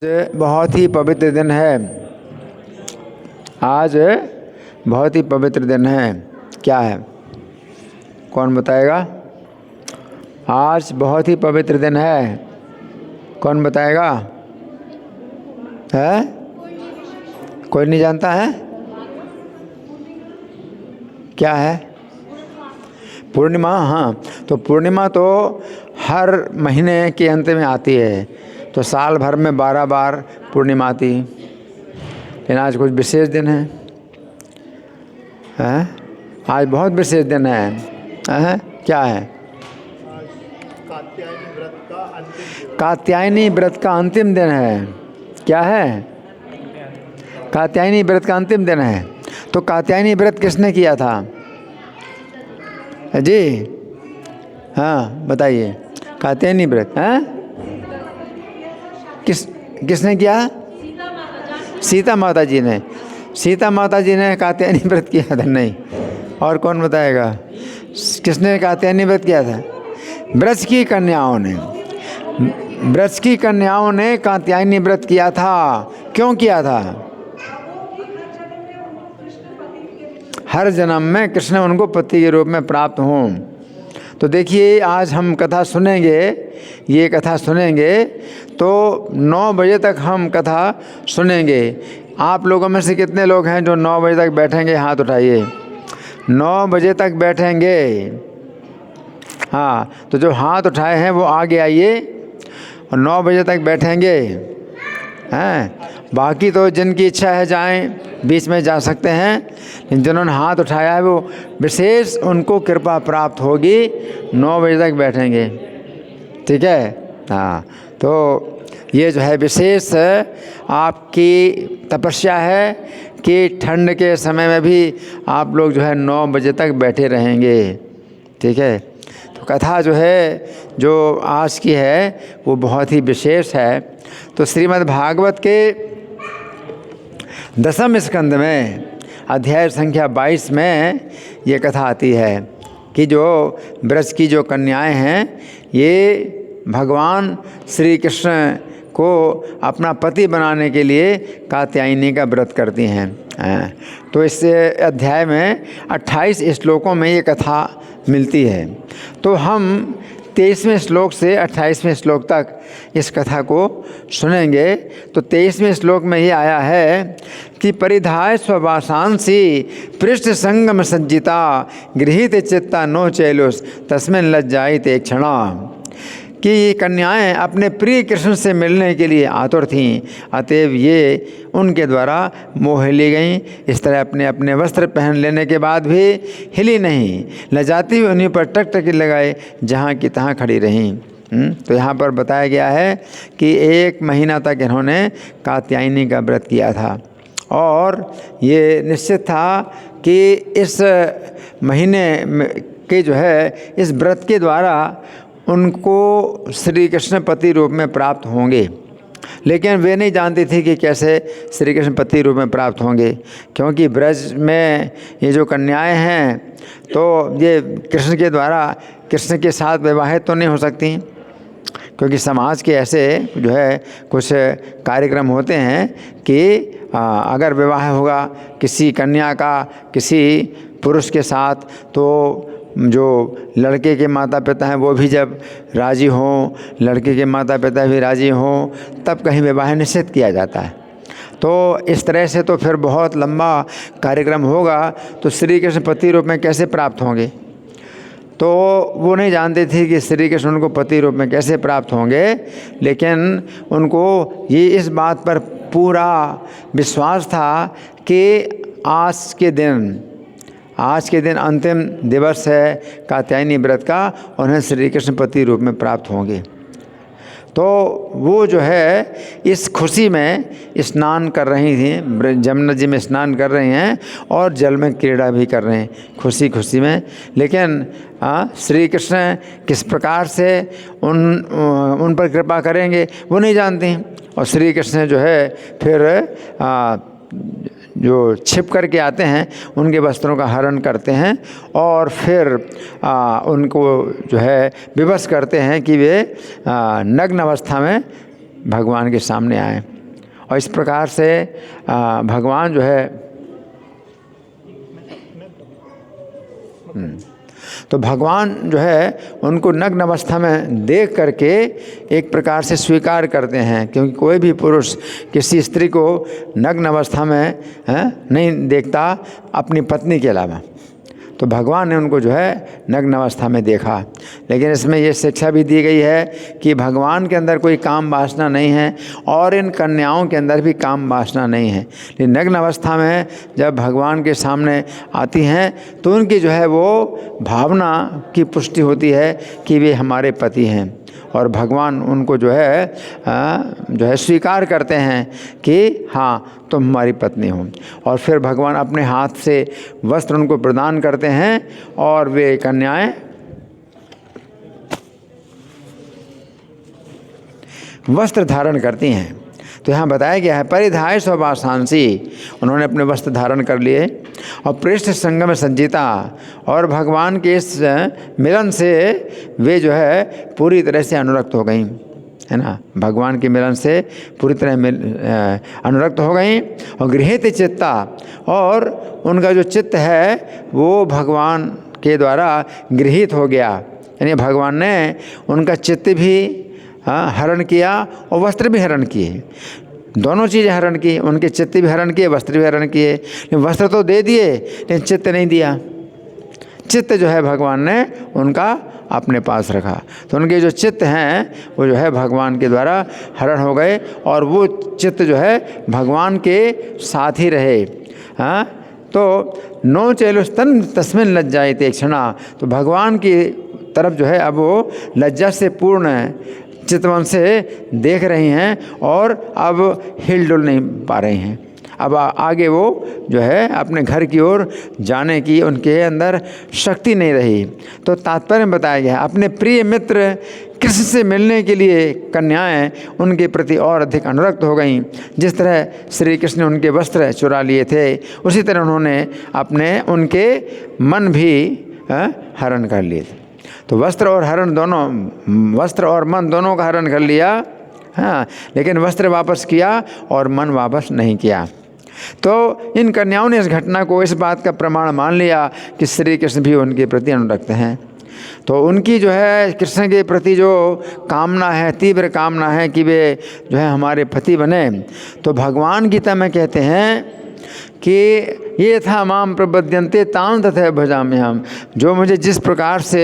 बहुत ही पवित्र दिन है। आज बहुत ही पवित्र दिन है। क्या है, कौन बताएगा? आज बहुत ही पवित्र दिन है, कौन बताएगा? है कोई नहीं जानता है? क्या है? पूर्णिमा। हाँ, तो पूर्णिमा तो हर महीने के अंत में आती है, तो साल भर में 12 बार पूर्णिमा आती। लेकिन आज कुछ विशेष दिन है, आज बहुत विशेष दिन है। क्या है? कात्यायनी व्रत का अंतिम दिन है। क्या है? कात्यायनी व्रत का अंतिम दिन है। तो कात्यायनी व्रत किसने किया था जी? हाँ बताइए, कात्यायनी व्रत किसने किया? सीता माता जी ने। सीता माता जी ने कात्यायनी व्रत किया था? नहीं। और कौन बताएगा किसने कात्यायनी व्रत किया था? ब्रज की कन्याओं ने। ब्रज की कन्याओं ने कात्यायनी व्रत किया था। क्यों किया था? हर जन्म में कृष्ण उनको पति के रूप में प्राप्त हों। तो देखिए, आज हम कथा सुनेंगे, ये कथा सुनेंगे तो 9 बजे तक हम कथा सुनेंगे। आप लोगों में से कितने लोग हैं जो 9 बजे तक बैठेंगे? हाथ उठाइए। 9 बजे तक बैठेंगे? हाँ, तो जो हाथ उठाए हैं वो आगे आइए और 9 बजे तक बैठेंगे। बाकी तो जिनकी इच्छा है जाएं, बीच में जा सकते हैं, लेकिन जिन्होंने हाथ उठाया है वो विशेष उनको कृपा प्राप्त होगी। 9 बजे तक बैठेंगे, ठीक है? हाँ, तो ये जो है विशेष आपकी तपस्या है कि ठंड के समय में भी आप लोग जो है 9 बजे तक बैठे रहेंगे, ठीक है? तो कथा जो है जो आज की है वो बहुत ही विशेष है। तो श्रीमद् भागवत के 10वें स्कंद में अध्याय संख्या 22 में ये कथा आती है कि जो ब्रज की जो कन्याएं हैं ये भगवान श्री कृष्ण को अपना पति बनाने के लिए कात्यायनी का व्रत करती हैं। तो इस अध्याय में 28 श्लोकों में ये कथा मिलती है। तो हम 23वें श्लोक से 28वें श्लोक तक इस कथा को सुनेंगे। तो 23वें श्लोक में ये आया है कि परिधाय स्ववासांसी पृष्ठ संगम सज्जिता गृहीत चित्ता नो चैलुस तस्मिन् लज्जायते क्षणा। कि ये कन्याएं अपने प्रिय कृष्ण से मिलने के लिए आतुर थीं, अतएव ये उनके द्वारा मोह ली गईं। इस तरह अपने अपने वस्त्र पहन लेने के बाद भी हिली नहीं, लजाती हुई उन्हीं पर टक टक लगाए जहाँ की तहाँ खड़ी रहीं। तो यहाँ पर बताया गया है कि 1 महीना तक इन्होंने कात्यायनी का व्रत किया था और ये निश्चित था कि इस महीने के जो है इस व्रत के द्वारा उनको श्री कृष्ण पति रूप में प्राप्त होंगे। लेकिन वे नहीं जानती थी कि कैसे श्री कृष्ण पति रूप में प्राप्त होंगे, क्योंकि ब्रज में ये जो कन्याएं हैं तो ये कृष्ण के द्वारा कृष्ण के साथ विवाहित तो नहीं हो सकती, क्योंकि समाज के ऐसे जो है कुछ कार्यक्रम होते हैं कि अगर विवाह होगा किसी कन्या का किसी पुरुष के साथ, तो जो लड़के के माता पिता हैं वो भी जब राज़ी हों, लड़के के माता पिता भी राज़ी हों, तब कहीं विवाह निश्चित किया जाता है। तो इस तरह से तो फिर बहुत लंबा कार्यक्रम होगा, तो श्री कृष्ण पति रूप में कैसे प्राप्त होंगे? तो वो नहीं जानते थे कि श्री कृष्ण उनको पति रूप में कैसे प्राप्त होंगे, लेकिन उनको ये इस बात पर पूरा विश्वास था कि आज के दिन अंतिम दिवस है कात्यायनी व्रत का, उन्हें श्री कृष्ण पति रूप में प्राप्त होंगे। तो वो जो है इस खुशी में स्नान कर रही थी, जमुना जी में स्नान कर रही हैं और जल में क्रीड़ा भी कर रहे हैं खुशी में। लेकिन श्री कृष्ण किस प्रकार से उन पर कृपा करेंगे वो नहीं जानती। और श्री कृष्ण जो है फिर जो छिप करके आते हैं उनके वस्त्रों का हरण करते हैं और फिर उनको जो है विवश करते हैं कि वे नग्न अवस्था में भगवान के सामने आए। और इस प्रकार से भगवान जो है तो भगवान जो है उनको नग्न अवस्था में देख करके एक प्रकार से स्वीकार करते हैं, क्योंकि कोई भी पुरुष किसी स्त्री को नग्न अवस्था में नहीं देखता अपनी पत्नी के अलावा। तो भगवान ने उनको जो है नग्न अवस्था में देखा। लेकिन इसमें ये शिक्षा भी दी गई है कि भगवान के अंदर कोई काम वासना नहीं है और इन कन्याओं के अंदर भी काम वासना नहीं है। लेकिन नग्न अवस्था में जब भगवान के सामने आती हैं तो उनकी जो है वो भावना की पुष्टि होती है कि वे हमारे पति हैं, और भगवान उनको जो है स्वीकार करते हैं कि हाँ तुम हमारी पत्नी हो। और फिर भगवान अपने हाथ से वस्त्र उनको प्रदान करते हैं और वे कन्याएं वस्त्र धारण करती हैं। तो यहाँ बताया गया है परिधाय स्ववासांसी, उन्होंने अपने वस्त्र धारण कर लिए और पृष्ठ संगम संजीता, और भगवान के इस मिलन से वे जो है पूरी तरह से अनुरक्त हो गई, है ना। भगवान के मिलन से पूरी तरह अनुरक्त हो गई। और गृहीत चित्ता, और उनका जो चित्त है वो भगवान के द्वारा गृहीत हो गया, यानी भगवान ने उनका चित्त भी हरण किया और वस्त्र भी हरण किए। दोनों चीज़ें हरण की, उनके चित्त भी हरण किए, वस्त्र भी हरण किए। वस्त्र तो दे दिए लेकिन चित्त नहीं दिया। चित्त जो है भगवान ने उनका अपने पास रखा। तो उनके जो चित्त हैं वो जो है भगवान के द्वारा हरण हो गए, और वो चित्त जो है भगवान के साथ ही रहे। तो नो चेलुस्तन तस्मिन लज्जायते क्षणा, तो भगवान की तरफ जो है अब वो लज्जा से पूर्ण चितवन से देख रही हैं और अब हिल डुल नहीं पा रही हैं। अब आगे वो जो है अपने घर की ओर जाने की उनके अंदर शक्ति नहीं रही। तो तात्पर्य बताया गया अपने प्रिय मित्र कृष्ण से मिलने के लिए कन्याएं उनके प्रति और अधिक अनुरक्त हो गईं। जिस तरह श्री कृष्ण ने उनके वस्त्र चुरा लिए थे, उसी तरह उन्होंने अपने उनके मन भी हरण कर लिए थे। तो वस्त्र और हरण दोनों, वस्त्र और मन दोनों का हरण कर लिया, हाँ, लेकिन वस्त्र वापस किया और मन वापस नहीं किया। तो इन कन्याओं ने इस घटना को इस बात का प्रमाण मान लिया कि श्री कृष्ण भी उनके प्रति अनुरक्त हैं। तो उनकी जो है कृष्ण के प्रति जो कामना है, तीव्र कामना है कि वे जो है हमारे पति बने। तो भगवान गीता में कहते हैं कि ये था माम प्रबध्यन्ते तां तथा भजामि हम, जो मुझे जिस प्रकार से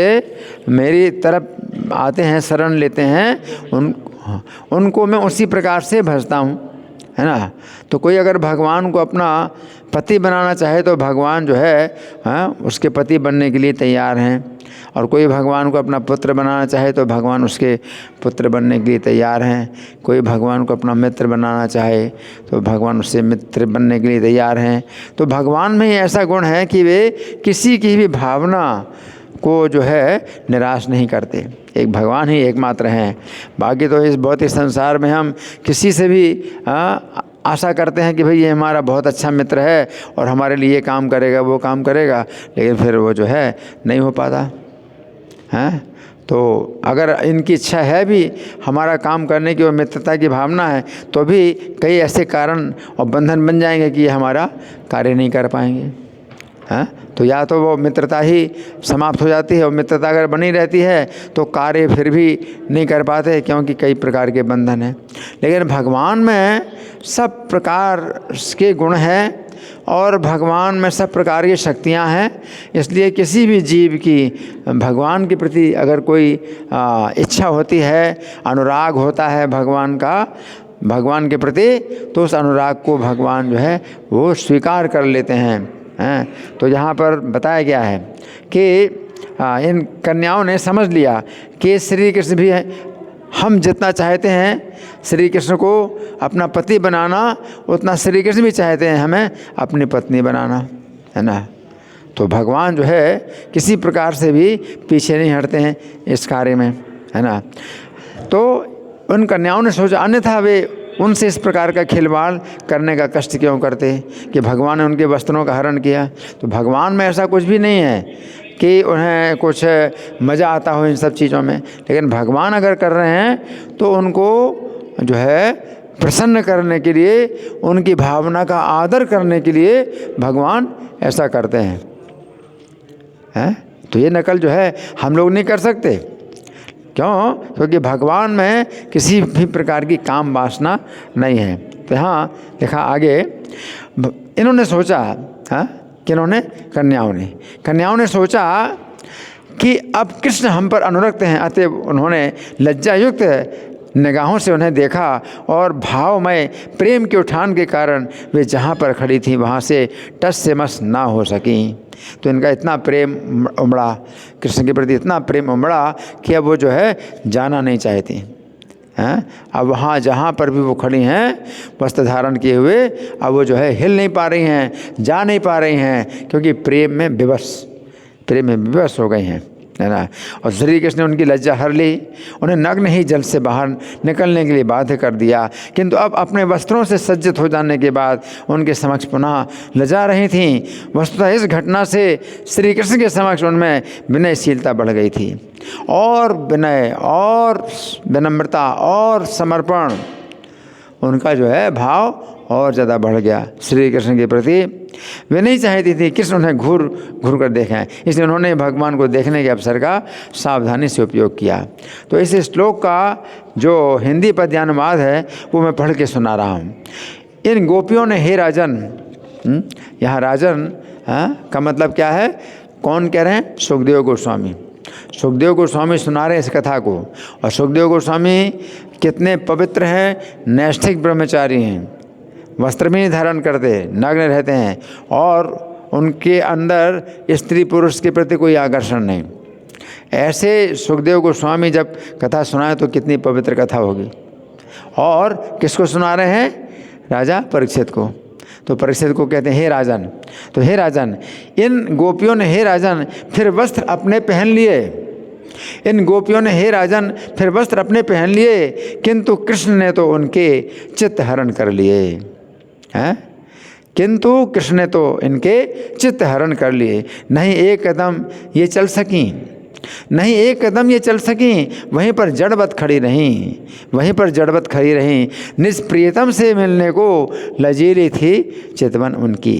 मेरी तरफ आते हैं, शरण लेते हैं, उनको मैं उसी प्रकार से भजता हूँ, है ना। तो कोई अगर भगवान को अपना पति बनाना चाहे तो भगवान जो है उसके पति बनने के लिए तैयार हैं, और कोई भगवान को अपना पुत्र बनाना चाहे तो भगवान उसके पुत्र बनने के लिए तैयार हैं। कोई भगवान को अपना मित्र बनाना चाहे तो भगवान उससे मित्र बनने के लिए तैयार हैं। तो भगवान में ही ऐसा गुण है कि वे किसी की भी भावना को जो है निराश नहीं करते। एक भगवान ही एकमात्र हैं। बाकी तो इस भौतिक संसार में हम किसी से भी आशा करते हैं कि भाई ये हमारा बहुत अच्छा मित्र है और हमारे लिए ये काम करेगा, वो काम करेगा, लेकिन फिर वो जो है नहीं हो पाता है। तो अगर इनकी इच्छा है भी हमारा काम करने की और मित्रता की भावना है, तो भी कई ऐसे कारण और बंधन बन जाएंगे कि ये हमारा कार्य नहीं कर पाएंगे, हैं। तो या तो वो मित्रता ही समाप्त हो जाती है, और मित्रता अगर बनी रहती है तो कार्य फिर भी नहीं कर पाते, क्योंकि कई प्रकार के बंधन हैं। लेकिन भगवान में सब प्रकार के गुण हैं और भगवान में सब प्रकार की शक्तियां हैं। इसलिए किसी भी जीव की भगवान के प्रति अगर कोई इच्छा होती है, अनुराग होता है भगवान का, भगवान के प्रति, तो उस अनुराग को भगवान जो है वो स्वीकार कर लेते हैं। तो यहाँ पर बताया गया है कि इन कन्याओं ने समझ लिया कि श्री कृष्ण भी हम जितना चाहते हैं श्री कृष्ण को अपना पति बनाना, उतना श्री कृष्ण भी चाहते हैं हमें अपनी पत्नी बनाना, है ना। तो भगवान जो है किसी प्रकार से भी पीछे नहीं हटते हैं इस कार्य में, है ना। तो उन कन्याओं ने सोचा, अन्यथा वे उनसे इस प्रकार का खिलवाड़ करने का कष्ट क्यों करते कि भगवान ने उनके वस्त्रों का हरण किया। तो भगवान में ऐसा कुछ भी नहीं है कि उन्हें कुछ मज़ा आता हो इन सब चीज़ों में, लेकिन भगवान अगर कर रहे हैं तो उनको जो है प्रसन्न करने के लिए, उनकी भावना का आदर करने के लिए भगवान ऐसा करते हैं। तो ये नकल जो है हम लोग नहीं कर सकते। क्यों? क्योंकि भगवान में किसी भी प्रकार की काम वासना नहीं है। तो यहाँ देखा आगे, इन्होंने सोचा, किन्होंने? कन्याओं ने सोचा कि अब कृष्ण हम पर अनुरक्त हैं, अतएव उन्होंने लज्जायुक्त निगाहों से उन्हें देखा और भावमय प्रेम के उठान के कारण वे जहाँ पर खड़ी थीं वहाँ से टस से मस ना हो सकीं। तो इनका इतना प्रेम उमड़ा, कृष्ण के प्रति इतना प्रेम उमड़ा कि अब वो जो है जाना नहीं चाहती हैं। अब वहाँ जहाँ पर भी वो खड़ी हैं वस्त्र धारण किए हुए, अब वो जो है हिल नहीं पा रही हैं, जा नहीं पा रही हैं, क्योंकि प्रेम में विवश हो गई हैं, है ना। और श्री कृष्ण ने उनकी लज्जा हर ली, उन्हें नग्न ही जल से बाहर निकलने के लिए बाध्य कर दिया। किंतु अब अपने वस्त्रों से सज्जित हो जाने के बाद उनके समक्ष पुनः लजा रही थीं। वस्तुतः इस घटना से श्री कृष्ण के समक्ष उनमें विनयशीलता बढ़ गई थी, और विनय और विनम्रता और समर्पण उनका जो है भाव और ज़्यादा बढ़ गया श्री कृष्ण के प्रति। वे नहीं चाहती थी कृष्ण उन्हें घूर कर देखें, इसलिए उन्होंने भगवान को देखने के अवसर का सावधानी से उपयोग किया। तो इस श्लोक का जो हिंदी पद्यानुवाद है वो मैं पढ़ के सुना रहा हूँ। इन गोपियों ने हे राजन, यहाँ राजन का मतलब क्या है? कौन कह रहे हैं? सुखदेव गोस्वामी। सुखदेव गोस्वामी सुना रहे हैं इस कथा को। और सुखदेव गोस्वामी कितने पवित्र हैं, नैष्ठिक ब्रह्मचारी हैं, वस्त्र भी नहीं धारण करते, नग्न रहते हैं, और उनके अंदर स्त्री पुरुष के प्रति कोई आकर्षण नहीं। ऐसे सुखदेव गोस्वामी जब कथा सुनाए तो कितनी पवित्र कथा होगी। और किसको सुना रहे हैं? राजा परीक्षित को। तो परीक्षित को कहते हैं हे राजन। तो हे राजन, इन गोपियों ने हे राजन फिर वस्त्र अपने पहन लिए। इन गोपियों ने हे राजन फिर वस्त्र अपने पहन लिए, किंतु कृष्ण ने तो उनके चित्त हरण कर लिए हैं। किंतु कृष्ण ने तो इनके चित्त हरण कर लिए। नहीं एक कदम ये चल सकीं, नहीं एक कदम ये चल सकीं, वहीं पर जड़वत खड़ी रहीं, निष्प्रियतम से मिलने को लजीली थी चितवन उनकी।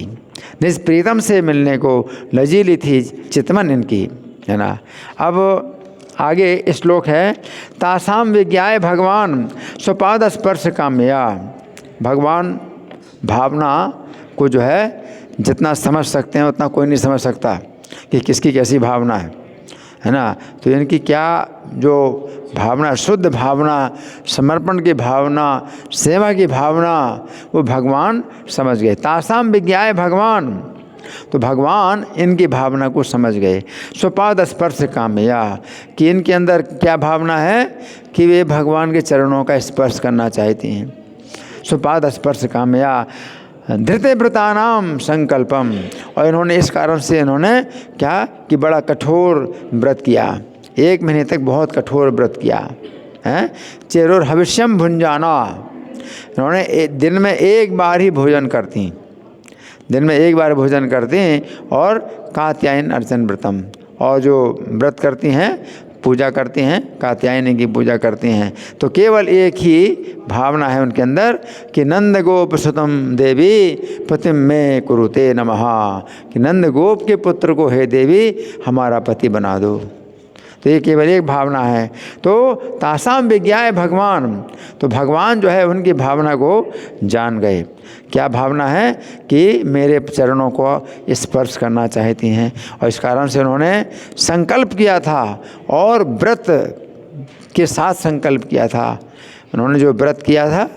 निष्प्रियतम से मिलने को लजीली थी चितवन इनकी, है ना। अब आगे श्लोक है, तासाम विज्ञाय भगवान स्वपाद स्पर्श काम्या। भगवान भावना को जो है जितना समझ सकते हैं उतना कोई नहीं समझ सकता कि किसकी कैसी भावना है ना। तो इनकी क्या जो भावना, शुद्ध भावना, समर्पण की भावना, सेवा की भावना, वो भगवान समझ गए। तासाम विज्ञाय भगवान, तो भगवान इनकी भावना को समझ गए। स्वपाद स्पर्श काम्या, कि इनके अंदर क्या भावना है कि वे भगवान के चरणों का स्पर्श करना चाहती हैं। स्वपाद स्पर्श काम्या धृते व्रतानाम संकल्पम, और इन्होंने इस कारण से इन्होंने क्या कि बड़ा कठोर व्रत किया। 1 महीने तक बहुत कठोर व्रत किया है। चेरोर हविष्यम भुंजाना, इन्होंने दिन में 1 बार ही भोजन करती, दिन में 1 बार भोजन करती हैं। और कात्यायन अर्चन व्रतम, और जो व्रत करती हैं, पूजा करती हैं, कात्यायनी की पूजा करती हैं। तो केवल एक ही भावना है उनके अंदर कि नंद गोप सुतम देवी पतिम में कुरुते नमः, कि नंद गोप के पुत्र को हे देवी हमारा पति बना दो। तो ये केवल एक भावना है। तो तासाम विज्ञाय भगवान, तो भगवान जो है उनकी भावना को जान गए। क्या भावना है कि मेरे चरणों को स्पर्श करना चाहती हैं, और इस कारण से उन्होंने संकल्प किया था, और व्रत के साथ संकल्प किया था। उन्होंने जो व्रत किया था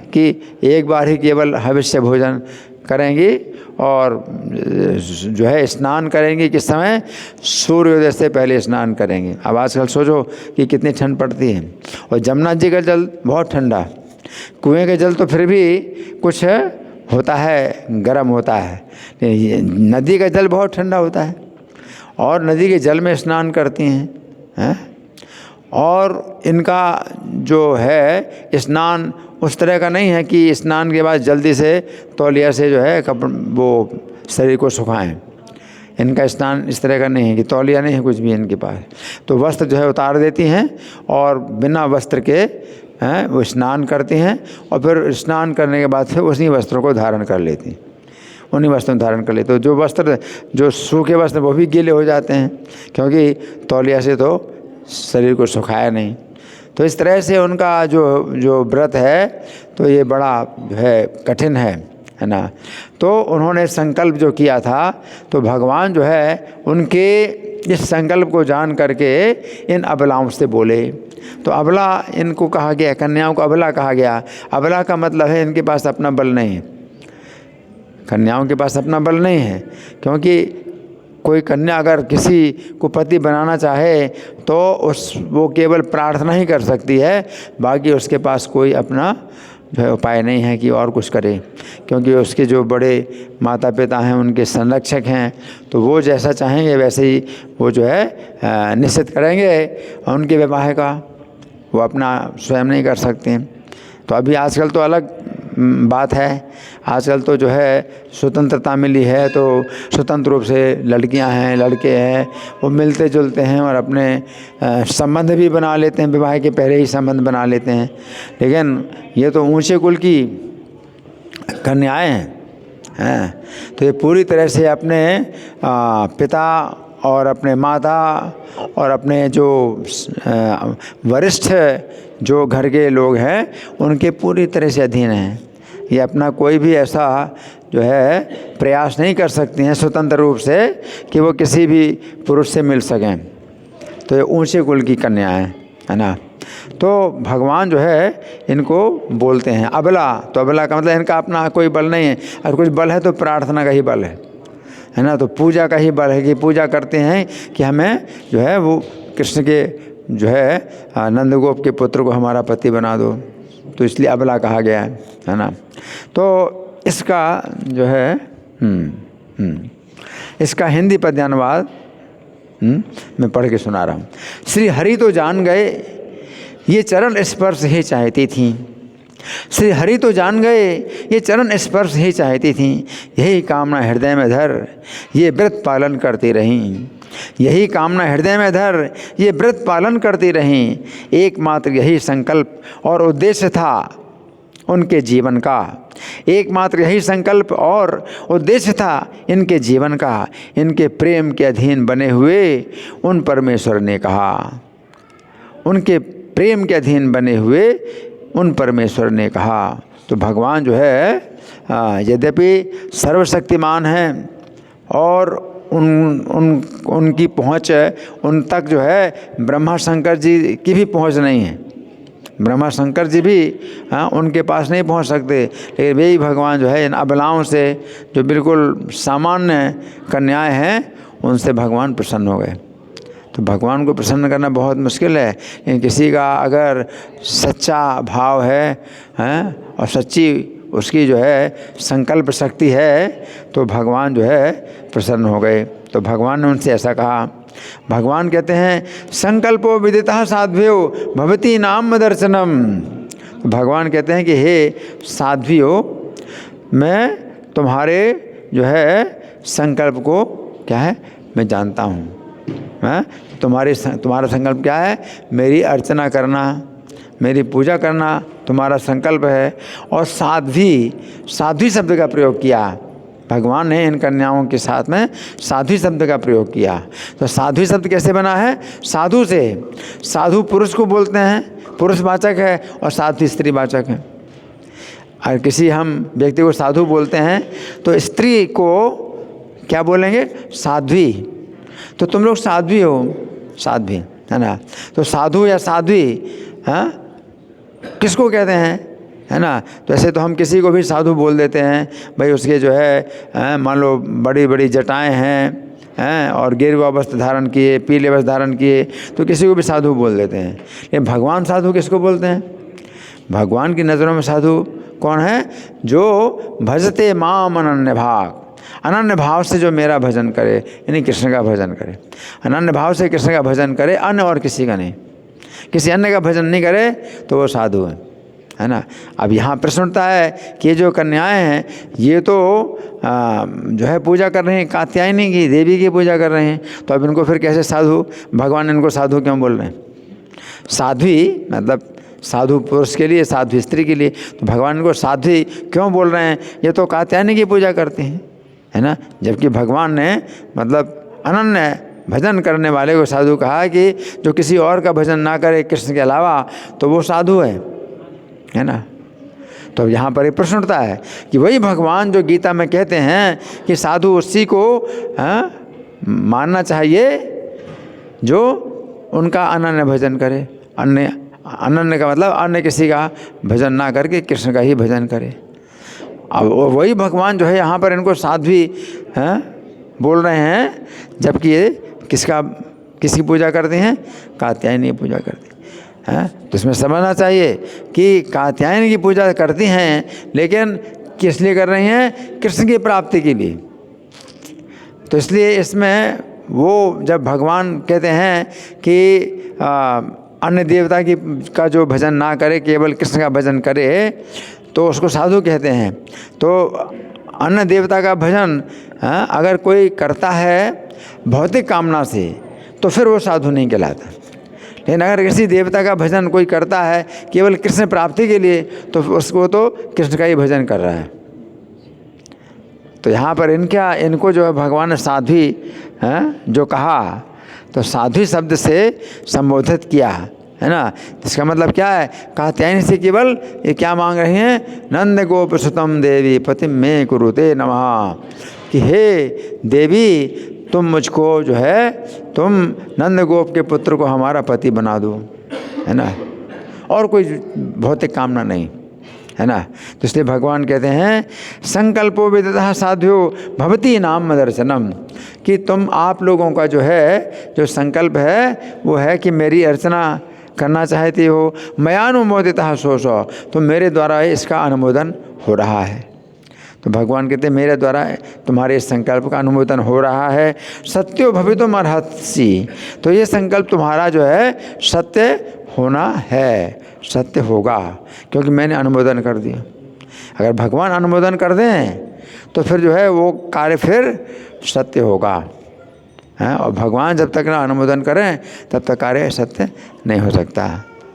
कि 1 बार ही केवल हविष्य भोजन करेंगी, और जो है स्नान करेंगे किस समय? सूर्योदय से पहले स्नान करेंगे। अब आजकल सोचो कि कितनी ठंड पड़ती है, और जमुना जी का जल बहुत ठंडा, कुएं का जल तो फिर भी कुछ होता है, गर्म होता है, नदी का जल बहुत ठंडा होता है, और नदी के जल में स्नान करती हैं। और इनका जो है स्नान उस तरह का नहीं है कि स्नान के बाद जल्दी से तौलिया से जो है वो शरीर को सुखाएं। इनका स्नान इस तरह का नहीं है कि तौलिया नहीं है कुछ भी इनके पास। तो वस्त्र जो है उतार देती हैं, और बिना वस्त्र के हैं वो स्नान करती हैं और फिर स्नान करने के बाद फिर उसी वस्त्रों को धारण कर लेती हैं, उन्हीं वस्त्रों को धारण कर लेते। तो जो वस्त्र, जो सूखे वस्त्र वो भी गीले हो जाते हैं, क्योंकि तौलिया से तो शरीर को सुखाया नहीं। तो इस तरह से उनका जो व्रत है तो ये बड़ा जो है कठिन है ना। तो उन्होंने संकल्प जो किया था, तो भगवान जो है उनके इस संकल्प को जान करके इन अबलाओं से बोले। तो अबला इनको कहा गया, कन्याओं को अबला कहा गया। अबला का मतलब है इनके पास अपना बल नहीं है, कन्याओं के पास अपना बल नहीं है। क्योंकि कोई कन्या अगर किसी को पति बनाना चाहे तो वो केवल प्रार्थना ही कर सकती है, बाकी उसके पास कोई अपना जो है उपाय नहीं है कि और कुछ करे। क्योंकि उसके जो बड़े माता पिता हैं, उनके संरक्षक हैं, तो वो जैसा चाहेंगे वैसे ही वो जो है निश्चित करेंगे। उनके विवाह का वो अपना स्वयं नहीं कर सकते हैं। तो अभी आजकल तो अलग बात है, आजकल तो जो है स्वतंत्रता मिली है, तो स्वतंत्र रूप से लड़कियां हैं, लड़के हैं, वो मिलते जुलते हैं और अपने संबंध भी बना लेते हैं, विवाह के पहले ही संबंध बना लेते हैं। लेकिन ये तो ऊंचे कुल की कन्याएं हैं, तो ये पूरी तरह से अपने पिता और अपने माता और अपने जो वरिष्ठ जो घर के लोग हैं उनके पूरी तरह से अधीन हैं। ये अपना कोई भी ऐसा जो है प्रयास नहीं कर सकती हैं स्वतंत्र रूप से कि वो किसी भी पुरुष से मिल सकें। तो ये ऊंचे कुल की कन्या है ना। तो भगवान जो है इनको बोलते हैं अबला। तो अबला का मतलब इनका अपना कोई बल नहीं है, अगर कुछ बल है तो प्रार्थना का ही बल है ना। तो पूजा का ही बल है कि पूजा करते हैं कि हमें जो है वो कृष्ण के जो है नंदगोप के पुत्र को हमारा पति बना दो, तो इसलिए अबला कहा गया है ना। तो इसका जो है इसका हिंदी पद्यानुवाद मैं पढ़ के सुना रहा हूँ। श्री हरि तो जान गए ये चरण स्पर्श ही चाहती थी, श्री हरि तो जान गए ये चरण स्पर्श ही चाहती थी, यही कामना हृदय में धर ये व्रत पालन करती रहीं, यही कामना हृदय में धर ये व्रत पालन करती रहीं। एकमात्र यही संकल्प और उद्देश्य था उनके जीवन का, एकमात्र यही संकल्प और उद्देश्य था इनके जीवन का। इनके प्रेम के अधीन बने हुए उन परमेश्वर ने कहा, उनके प्रेम के अधीन बने हुए उन परमेश्वर ने कहा। तो भगवान जो है यद्यपि सर्वशक्तिमान हैं और उनकी पहुँच उन तक जो है ब्रह्मा शंकर जी की भी पहुँच नहीं है, ब्रह्मा शंकर जी भी उनके पास नहीं पहुंच सकते। लेकिन वही भगवान जो है इन अबलाओं से जो बिल्कुल सामान्य कन्याएं हैं उनसे भगवान प्रसन्न हो गए। तो भगवान को प्रसन्न करना बहुत मुश्किल है, लेकिन किसी का अगर सच्चा भाव है और सच्ची उसकी जो है संकल्प शक्ति है तो भगवान जो है प्रसन्न हो गए। तो भगवान ने उनसे ऐसा कहा। भगवान कहते हैं संकल्पो विदितः साध्व्यो भवती नाम दर्शनम। भगवान कहते हैं कि हे साध्वियों, मैं तुम्हारे जो है संकल्प को क्या है मैं जानता हूँ। तुम्हारा संकल्प क्या है? मेरी अर्चना करना, मेरी पूजा करना तुम्हारा संकल्प है। और साध्वी शब्द का प्रयोग किया भगवान ने इन कन्याओं के साथ में, साध्वी शब्द का प्रयोग किया। तो साध्वी शब्द कैसे बना है? साधु से। साधु पुरुष को बोलते हैं, पुरुषवाचक है, और साध्वी स्त्रीवाचक है। अगर किसी हम व्यक्ति को साधु बोलते हैं तो स्त्री को क्या बोलेंगे? साध्वी। तो तुम लोग साध्वी हो, साध्वी है ना। तो साधु या साध्वी किसको कहते हैं, है ना। तो ऐसे तो हम किसी को भी साधु बोल देते हैं, भाई उसके जो है मान लो बड़ी बड़ी जटाएं हैं और गेरुआ वस्त्र धारण किए, पीले वस्त्र धारण किए, तो किसी को भी साधु बोल देते हैं। लेकिन भगवान साधु किसको बोलते हैं? भगवान की नज़रों में साधु कौन है? जो भजते माम अनन्य भाग, अनन्य भाव से जो मेरा भजन करे, यानी कृष्ण का भजन करे। अनन्य भाव से कृष्ण का भजन करे, अन्य और किसी का नहीं, किसी अन्य का भजन नहीं करे तो वो साधु है ना। अब यहाँ प्रश्न उठता है कि ये जो कन्याएं हैं ये तो जो है पूजा कर रहे हैं, कात्यायनी की देवी की पूजा कर रहे हैं, तो अब इनको फिर कैसे साधु, भगवान इनको साधु क्यों बोल रहे हैं? साध्वी मतलब साधु पुरुष के लिए, साधु स्त्री के लिए। तो भगवान को साध्वी क्यों बोल रहे हैं? ये तो कात्यायनी की पूजा करते हैं, है ना। जबकि भगवान ने मतलब अनन्य भजन करने वाले को साधु कहा कि जो किसी और का भजन ना करे कृष्ण के अलावा तो वो साधु है ना। तो यहाँ पर एक प्रश्न उठता है कि वही भगवान जो गीता में कहते हैं कि साधु उसी को मानना चाहिए जो उनका अनन्य भजन करे। अनन्य का मतलब अन्य किसी का भजन ना करके कृष्ण का ही भजन करे। अब वही भगवान जो है यहाँ पर इनको साध्वी बोल रहे हैं, जबकि ये किसकी पूजा करते हैं? कात्यायनी की पूजा करते हैं। तो इसमें समझना चाहिए कि कात्यायनी की पूजा करती हैं, लेकिन किस लिए कर रही हैं? कृष्ण की प्राप्ति के लिए। तो इसलिए इसमें वो जब भगवान कहते हैं कि अन्य देवता का जो भजन ना करे, केवल कृष्ण का भजन करे, तो उसको साधु कहते हैं। तो अन्य देवता का भजन अगर कोई करता है भौतिक कामना से तो फिर वो साधु नहीं कहलाता। लेकिन अगर किसी देवता का भजन कोई करता है केवल कृष्ण प्राप्ति के लिए, तो उसको तो कृष्ण का ही भजन कर रहा है। तो यहाँ पर इनको जो है भगवान ने साध्वी जो कहा, तो साध्वी शब्द से संबोधित किया, है ना। इसका मतलब क्या है? कात्यायनी से केवल ये क्या मांग रही हैं? नंद गोप सुतम देवी पतिम मे कुरुते नमः, कि हे देवी तुम मुझको जो है तुम नंद गोप के पुत्र को हमारा पति बना दो, है ना। और कोई भौतिक कामना नहीं, है ना। तो इसलिए भगवान कहते हैं संकल्पो विदतः साध्यो भवती नाम दर्शनम, कि तुम आप लोगों का जो है जो संकल्प है वो है कि मेरी अर्चना करना चाहती हो। मयानुमोदितः सोचो, तो मेरे द्वारा इसका अनुमोदन हो रहा है। तो भगवान कहते हैं मेरे द्वारा तुम्हारे इस संकल्प का अनुमोदन हो रहा है। सत्यो भवितुम अर्हसि, तो ये संकल्प तुम्हारा जो है सत्य होना है, सत्य होगा, क्योंकि मैंने अनुमोदन कर दिया। अगर भगवान अनुमोदन कर दें तो फिर जो है वो कार्य फिर सत्य होगा, है। और भगवान जब तक ना अनुमोदन करें तब तक कार्य सत्य नहीं हो सकता,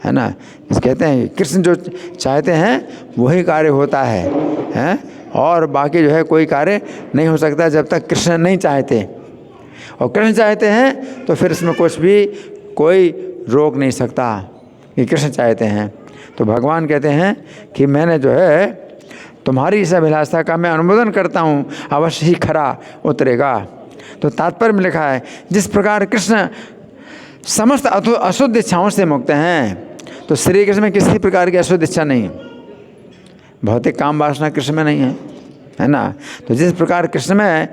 है ना। इस कहते हैं कृष्ण जो चाहते हैं वही कार्य होता है, और बाकी जो है कोई कार्य नहीं हो सकता जब तक कृष्ण नहीं चाहते। और कृष्ण चाहते हैं तो फिर इसमें कुछ भी कोई रोक नहीं सकता कि कृष्ण चाहते हैं। तो भगवान कहते हैं कि मैंने जो है तुम्हारी इस अभिलाषा का मैं अनुमोदन करता हूँ, अवश्य ही खरा उतरेगा। तो तात्पर्य में लिखा है जिस प्रकार कृष्ण समस्त अशुद्ध इच्छाओं से मुक्त हैं, तो श्री कृष्ण में किसी प्रकार की अशुद्ध इच्छा नहीं, भौतिक काम वासना कृष्ण में नहीं है ना। तो जिस प्रकार कृष्ण में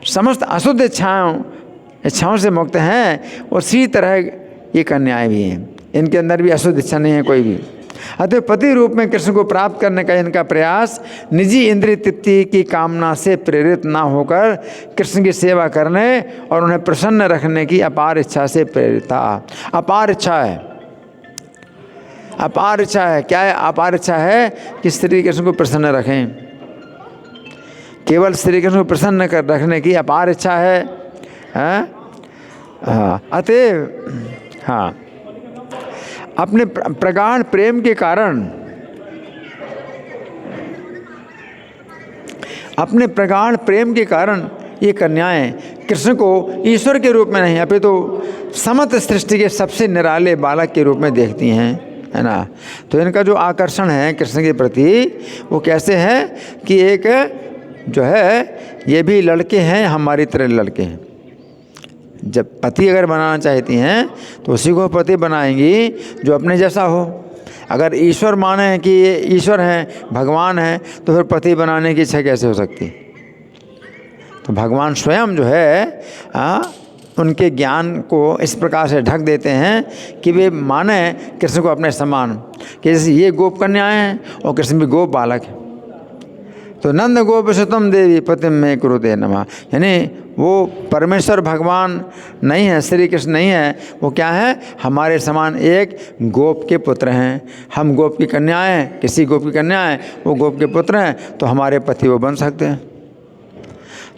समस्त अशुद्ध इच्छाओं से मुक्त हैं, उसी तरह ये कन्याएं भी हैं, इनके अंदर भी अशुद्ध इच्छा नहीं है कोई भी। अतः पति रूप में कृष्ण को प्राप्त करने का इनका प्रयास निजी इंद्रिय तृप्ति की कामना से प्रेरित ना होकर कृष्ण की सेवा करने और उन्हें प्रसन्न रखने की अपार इच्छा से प्रेरित था। अपार इच्छा है, अपार इच्छा है। क्या है अपार इच्छा? है कि श्री कृष्ण को प्रसन्न रखें, केवल श्री कृष्ण को प्रसन्न कर रखने की अपार इच्छा है। अतएव हाँ, अपने प्रगाढ़ प्रेम के कारण, अपने प्रगाढ़ प्रेम के कारण ये कन्याएं कृष्ण को ईश्वर के रूप में नहीं अपितु तो समस्त सृष्टि के सबसे निराले बालक के रूप में देखती हैं, है ना। तो इनका जो आकर्षण है कृष्ण के प्रति वो कैसे है कि एक जो है ये भी लड़के हैं, हमारी तरह लड़के हैं। जब पति अगर बनाना चाहती हैं तो उसी को पति बनाएंगी जो अपने जैसा हो। अगर ईश्वर माने कि ये ईश्वर हैं, भगवान हैं, तो फिर पति बनाने की इच्छा कैसे हो सकती? तो भगवान स्वयं जो है उनके ज्ञान को इस प्रकार से ढक देते हैं कि वे माने कृष्ण को अपने समान, कि जैसे ये गोप कन्याएं हैं और कृष्ण भी गोप बालक है। तो नंद गोप सुतम देवी पतिम मे कुरुते नमः, यानी वो परमेश्वर भगवान नहीं है, श्री कृष्ण नहीं है, वो क्या है? हमारे समान एक गोप के पुत्र हैं। हम गोप की कन्याएं हैं, किसी गोप की कन्याएं, वो गोप के पुत्र हैं, तो हमारे पति वो बन सकते हैं।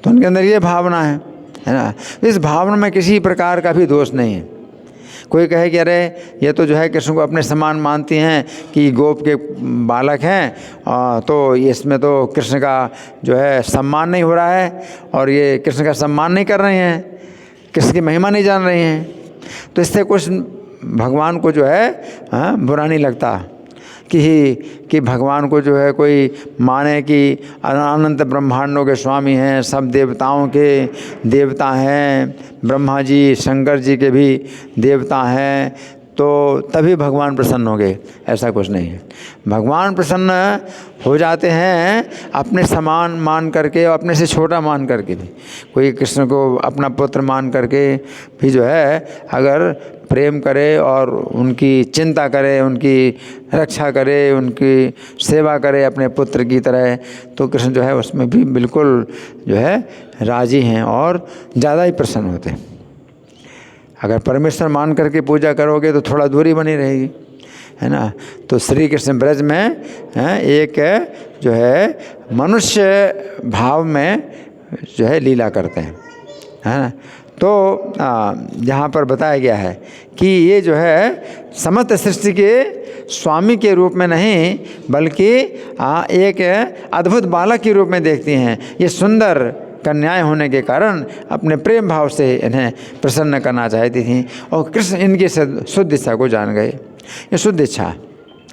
तो उनके अंदर ये भावना है ना। इस भावना में किसी प्रकार का भी दोष नहीं है। कोई कहे कि अरे ये तो जो है कृष्ण को अपने समान मानती हैं कि गोप के बालक हैं, तो इसमें तो कृष्ण का जो है सम्मान नहीं हो रहा है और ये कृष्ण का सम्मान नहीं कर रहे हैं, कृष्ण की महिमा नहीं जान रहे हैं। तो इससे कुछ भगवान को जो है बुरा नहीं लगता कि भगवान को जो है कोई माने कि अनंत ब्रह्मांडों के स्वामी हैं, सब देवताओं के देवता हैं, ब्रह्मा जी शंकर जी के भी देवता हैं, तो तभी भगवान प्रसन्न हो गए, ऐसा कुछ नहीं है। भगवान प्रसन्न हो जाते हैं अपने समान मान करके और अपने से छोटा मान करके भी। कोई कृष्ण को अपना पुत्र मान करके भी जो है अगर प्रेम करे और उनकी चिंता करे, उनकी रक्षा करे, उनकी सेवा करे अपने पुत्र की तरह, तो कृष्ण जो है उसमें भी बिल्कुल जो है राजी हैं और ज़्यादा ही प्रसन्न होते हैं। अगर परमेश्वर मान करके पूजा करोगे तो थोड़ा दूरी बनी रहेगी, है ना। तो श्री कृष्ण ब्रज में एक जो है मनुष्य भाव में जो है लीला करते हैं, है ना। तो यहाँ पर बताया गया है कि ये जो है समस्त सृष्टि के स्वामी के रूप में नहीं बल्कि एक अद्भुत बालक के रूप में देखती हैं। ये सुंदर कन्याएं होने के कारण अपने प्रेम भाव से इन्हें प्रसन्न करना चाहती थीं और कृष्ण इनकी शुद्ध इच्छा को जान गए। ये शुद्ध इच्छा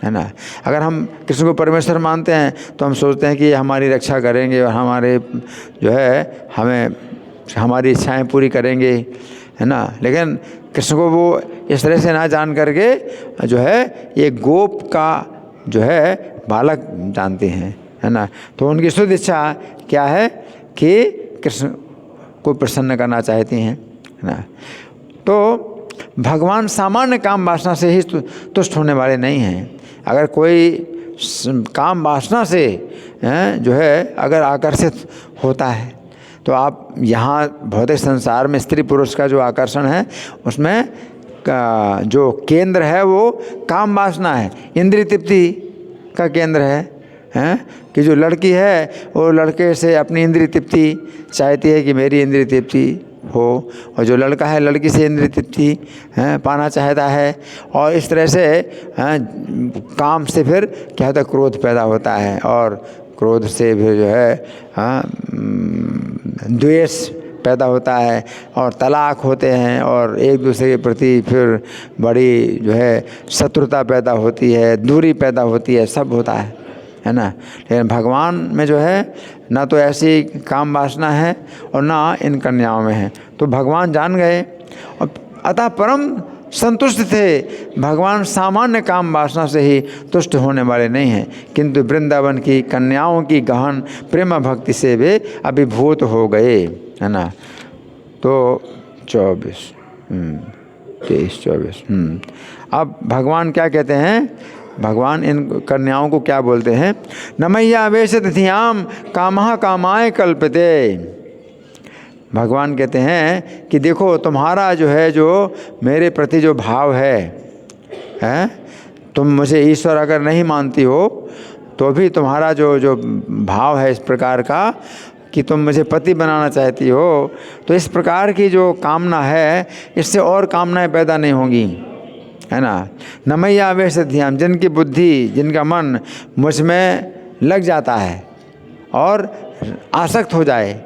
है ना। अगर हम कृष्ण को परमेश्वर मानते हैं तो हम सोचते हैं कि हमारी रक्षा करेंगे और हमारे जो है हमारी इच्छाएं पूरी करेंगे, है ना। लेकिन कृष्ण को वो इस तरह से ना जान करके जो है ये गोप का जो है बालक जानते हैं, है ना। तो उनकी शुद्ध इच्छा क्या है कि कृष्ण को प्रसन्न करना चाहती हैं, है ना। तो भगवान सामान्य काम वासना से ही तुष्ट होने वाले नहीं हैं। अगर कोई काम वासना से जो है अगर आकर्षित होता है तो आप यहाँ भौतिक संसार में स्त्री पुरुष का जो आकर्षण है उसमें जो केंद्र है वो काम वासना है, इंद्रिय तृप्ति का केंद्र है कि जो लड़की है वो लड़के से अपनी इंद्रिय तृप्ति चाहती है कि मेरी इंद्रिय तृप्ति हो, और जो लड़का है लड़की से इंद्रिय तृप्ति पाना चाहता है। और इस तरह से काम से फिर क्या होता है, क्रोध पैदा होता है और क्रोध से फिर जो है द्वेष पैदा होता है और तलाक होते हैं और एक दूसरे के प्रति फिर बड़ी जो है शत्रुता पैदा होती है, दूरी पैदा होती है, सब होता है ना। लेकिन भगवान में जो है ना तो ऐसी काम वासना है और ना इन कन्याओं में है। तो भगवान जान गए और अतः परम संतुष्ट थे। भगवान सामान्य काम वासना से ही तुष्ट होने वाले नहीं हैं, किंतु वृंदावन की कन्याओं की गहन प्रेम भक्ति से वे अभिभूत हो गए, है ना। तो 23-24 अब भगवान क्या कहते हैं, भगवान इन कन्याओं को क्या बोलते हैं, नमय्या वेशत धियाम कामः कामाय कल्पते। भगवान कहते हैं कि देखो तुम्हारा जो है जो मेरे प्रति जो भाव है तुम मुझे ईश्वर अगर नहीं मानती हो तो भी तुम्हारा जो भाव है इस प्रकार का कि तुम मुझे पति बनाना चाहती हो, तो इस प्रकार की जो कामना है इससे और कामनाएं पैदा नहीं होंगी, है ना। नमय्या वेश ध्यान, जिनकी बुद्धि जिनका मन मुझ में लग जाता है और आसक्त हो जाए,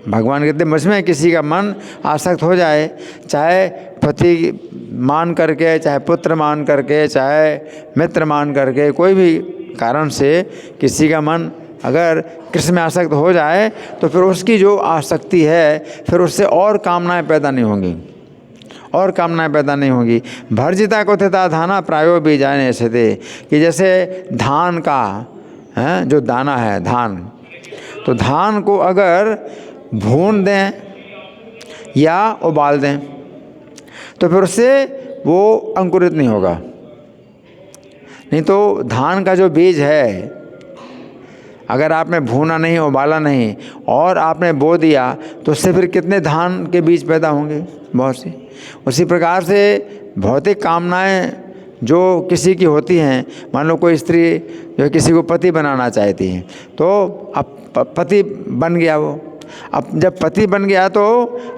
भगवान कहते मुझ में किसी का मन आसक्त हो जाए, चाहे पति मान करके, चाहे पुत्र मान करके, चाहे मित्र मान करके, कोई भी कारण से किसी का मन अगर कृष्ण में आसक्त हो जाए तो फिर उसकी जो आसक्ति है फिर उससे और कामनाएं पैदा नहीं होंगी, और कामनाएं पैदा नहीं होंगी। भर्जिता को थे धाना प्रायो भी जाने ऐसे थे कि जैसे धान का जो दाना है धान, तो धान को अगर भून दें या उबाल दें तो फिर उससे वो अंकुरित नहीं होगा। नहीं तो धान का जो बीज है अगर आपने भूना नहीं, उबाला नहीं और आपने बो दिया तो उससे फिर कितने धान के बीज पैदा होंगे, बहुत सी। उसी प्रकार से भौतिक कामनाएं जो किसी की होती हैं, मान लो कोई स्त्री जो किसी को पति बनाना चाहती है तो अब पति बन गया वो, अब जब पति बन गया तो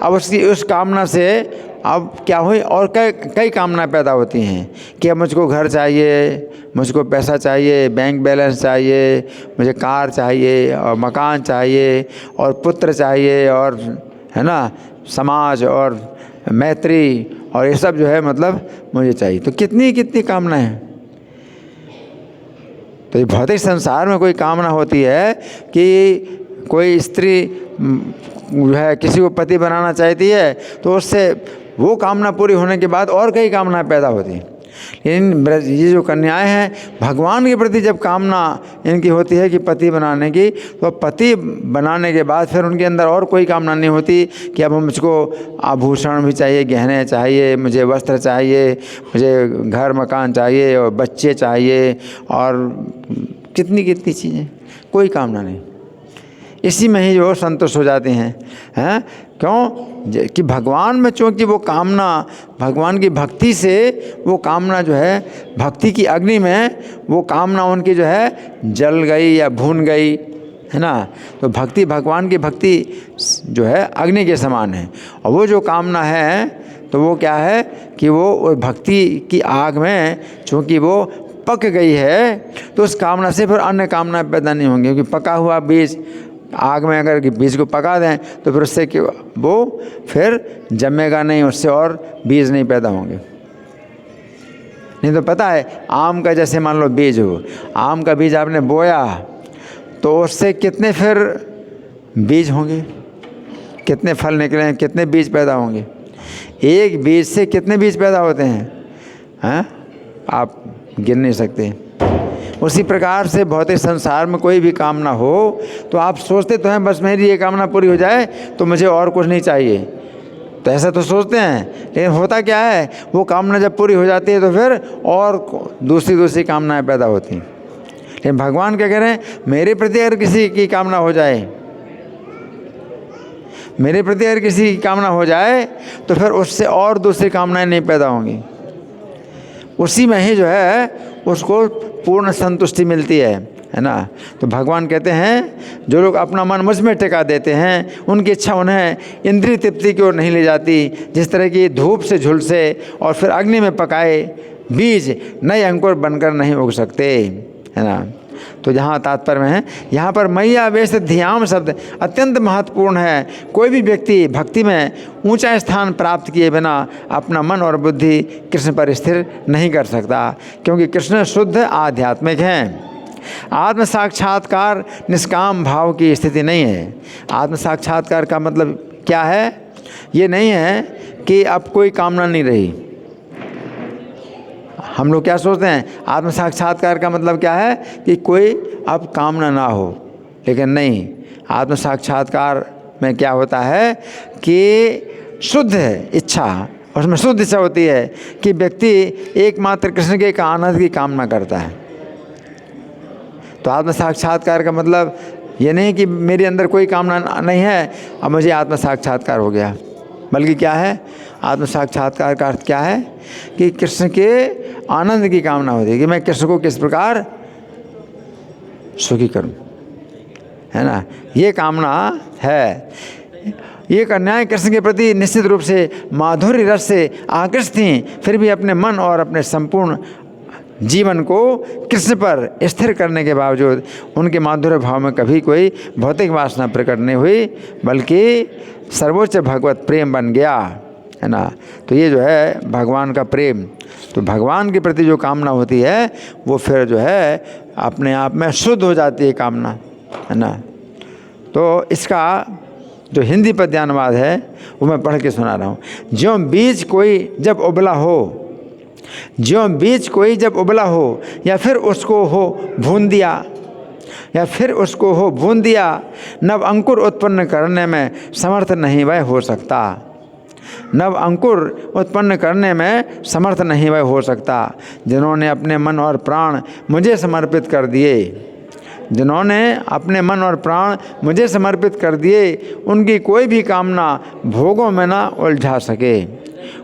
अब उसकी उस कामना से अब क्या हुई और कई कामनाएं पैदा होती हैं कि अब मुझको घर चाहिए, मुझको पैसा चाहिए, बैंक बैलेंस चाहिए, मुझे कार चाहिए और मकान चाहिए और पुत्र चाहिए और है ना समाज और मैत्री और ये सब जो है मतलब मुझे चाहिए। तो कितनी कितनी कामनाएं हैं। तो ये भौतिक संसार में कोई कामना होती है कि कोई स्त्री जो है किसी को पति बनाना चाहती है तो उससे वो कामना पूरी होने के बाद और कई कामनाएं पैदा होती हैं। लेकिन ये जो कन्याएं हैं भगवान के प्रति जब कामना इनकी होती है कि पति बनाने की, तो पति बनाने के बाद फिर उनके अंदर और कोई कामना नहीं होती कि अब मुझको आभूषण भी चाहिए, गहने चाहिए, मुझे वस्त्र चाहिए, मुझे घर मकान चाहिए और बच्चे चाहिए और कितनी कितनी चीज़ें, कोई कामना नहीं। इसी में ही जो संतुष्ट हो जाते हैं क्यों कि भगवान में चूँकि वो कामना भगवान की भक्ति से वो कामना जो है भक्ति की अग्नि में वो कामना उनकी जो है जल गई या भून गई, है ना। तो भक्ति भगवान की भक्ति जो है अग्नि के समान है और वो जो कामना है तो वो क्या है कि वो भक्ति की आग में चूँकि वो पक गई है तो उस कामना से फिर अन्य कामना पैदा नहीं होंगी। क्योंकि पका हुआ बीज आग में अगर बीज को पका दें तो फिर उससे वो फिर जमेगा नहीं, उससे और बीज नहीं पैदा होंगे। नहीं तो पता है आम का जैसे मान लो बीज हो, आम का बीज आपने बोया तो उससे कितने फिर बीज होंगे, कितने फल निकले, कितने बीज पैदा होंगे। एक बीज से कितने बीज पैदा होते हैं आप गिन नहीं सकते। उसी प्रकार से भौतिक संसार में कोई भी कामना हो तो आप सोचते तो हैं बस मेरी ये कामना पूरी हो जाए तो मुझे और कुछ नहीं चाहिए, तो ऐसा तो सोचते हैं। लेकिन होता क्या है वो कामना जब पूरी हो जाती है तो फिर और दूसरी कामनाएं पैदा होती हैं। लेकिन भगवान क्या कह रहे हैं, मेरे प्रति अगर किसी की कामना हो जाए, मेरे प्रति अगर किसी की कामना हो जाए तो फिर उससे और दूसरी कामनाएं नहीं पैदा होंगी। उसी में ही जो है उसको पूर्ण संतुष्टि मिलती है ना। तो भगवान कहते हैं जो लोग अपना मन मुझ में टिका देते हैं उनकी इच्छा उन्हें इंद्रिय तृप्ति की ओर नहीं ले जाती। जिस तरह की धूप से झुलसे और फिर अग्नि में पकाए बीज नए अंकुर बनकर नहीं उग सकते, है ना। तो जहाँ तात्पर्य में है यहाँ पर मैया वेश ध्यान शब्द अत्यंत महत्वपूर्ण है। कोई भी व्यक्ति भक्ति में ऊंचा स्थान प्राप्त किए बिना अपना मन और बुद्धि कृष्ण पर स्थिर नहीं कर सकता, क्योंकि कृष्ण शुद्ध आध्यात्मिक हैं। आत्म साक्षात्कार निष्काम भाव की स्थिति नहीं है। आत्म साक्षात्कार का मतलब क्या है, ये नहीं है कि अब कोई कामना नहीं रही। हम लोग क्या सोचते हैं आत्म साक्षात्कार का मतलब क्या है कि कोई अब कामना ना हो, लेकिन नहीं। आत्म साक्षात्कार में क्या होता है कि शुद्ध इच्छा, उसमें शुद्ध इच्छा होती है कि व्यक्ति एकमात्र कृष्ण के आनंद की कामना करता है। तो आत्म साक्षात्कार का मतलब ये नहीं कि मेरे अंदर कोई कामना नहीं है अब मुझे आत्म साक्षात्कार हो गया, बल्कि क्या है आत्म साक्षात्कार का अर्थ क्या है कि कृष्ण के आनंद की कामना होती है कि मैं कृष्ण को किस प्रकार सुखी करूं, है ना। ये कामना है। ये कन्याएं कृष्ण के प्रति निश्चित रूप से माधुर्य रस से आकृष्ट थीं, फिर भी अपने मन और अपने संपूर्ण जीवन को कृष्ण पर स्थिर करने के बावजूद उनके माधुर्य भाव में कभी कोई भौतिक वासना प्रकट नहीं हुई, बल्कि सर्वोच्च भगवत प्रेम बन गया, है ना। तो ये जो है भगवान का प्रेम, तो भगवान के प्रति जो कामना होती है वो फिर जो है अपने आप में शुद्ध हो जाती है कामना, है ना। तो इसका जो हिंदी पद्यानुवाद है वो मैं पढ़ के सुना रहा हूँ। ज्यों बीज कोई जब उबला हो, ज्यों बीज कोई जब उबला हो या फिर उसको हो भून दिया, या फिर उसको हो भून दिया, नव अंकुर उत्पन्न करने में समर्थ नहीं वह हो सकता। नव अंकुर उत्पन्न करने में समर्थ नहीं वह हो सकता जिन्होंने अपने मन और प्राण मुझे समर्पित कर दिए। जिन्होंने अपने मन और प्राण मुझे समर्पित कर दिए उनकी कोई भी कामना भोगों में ना उलझा सके,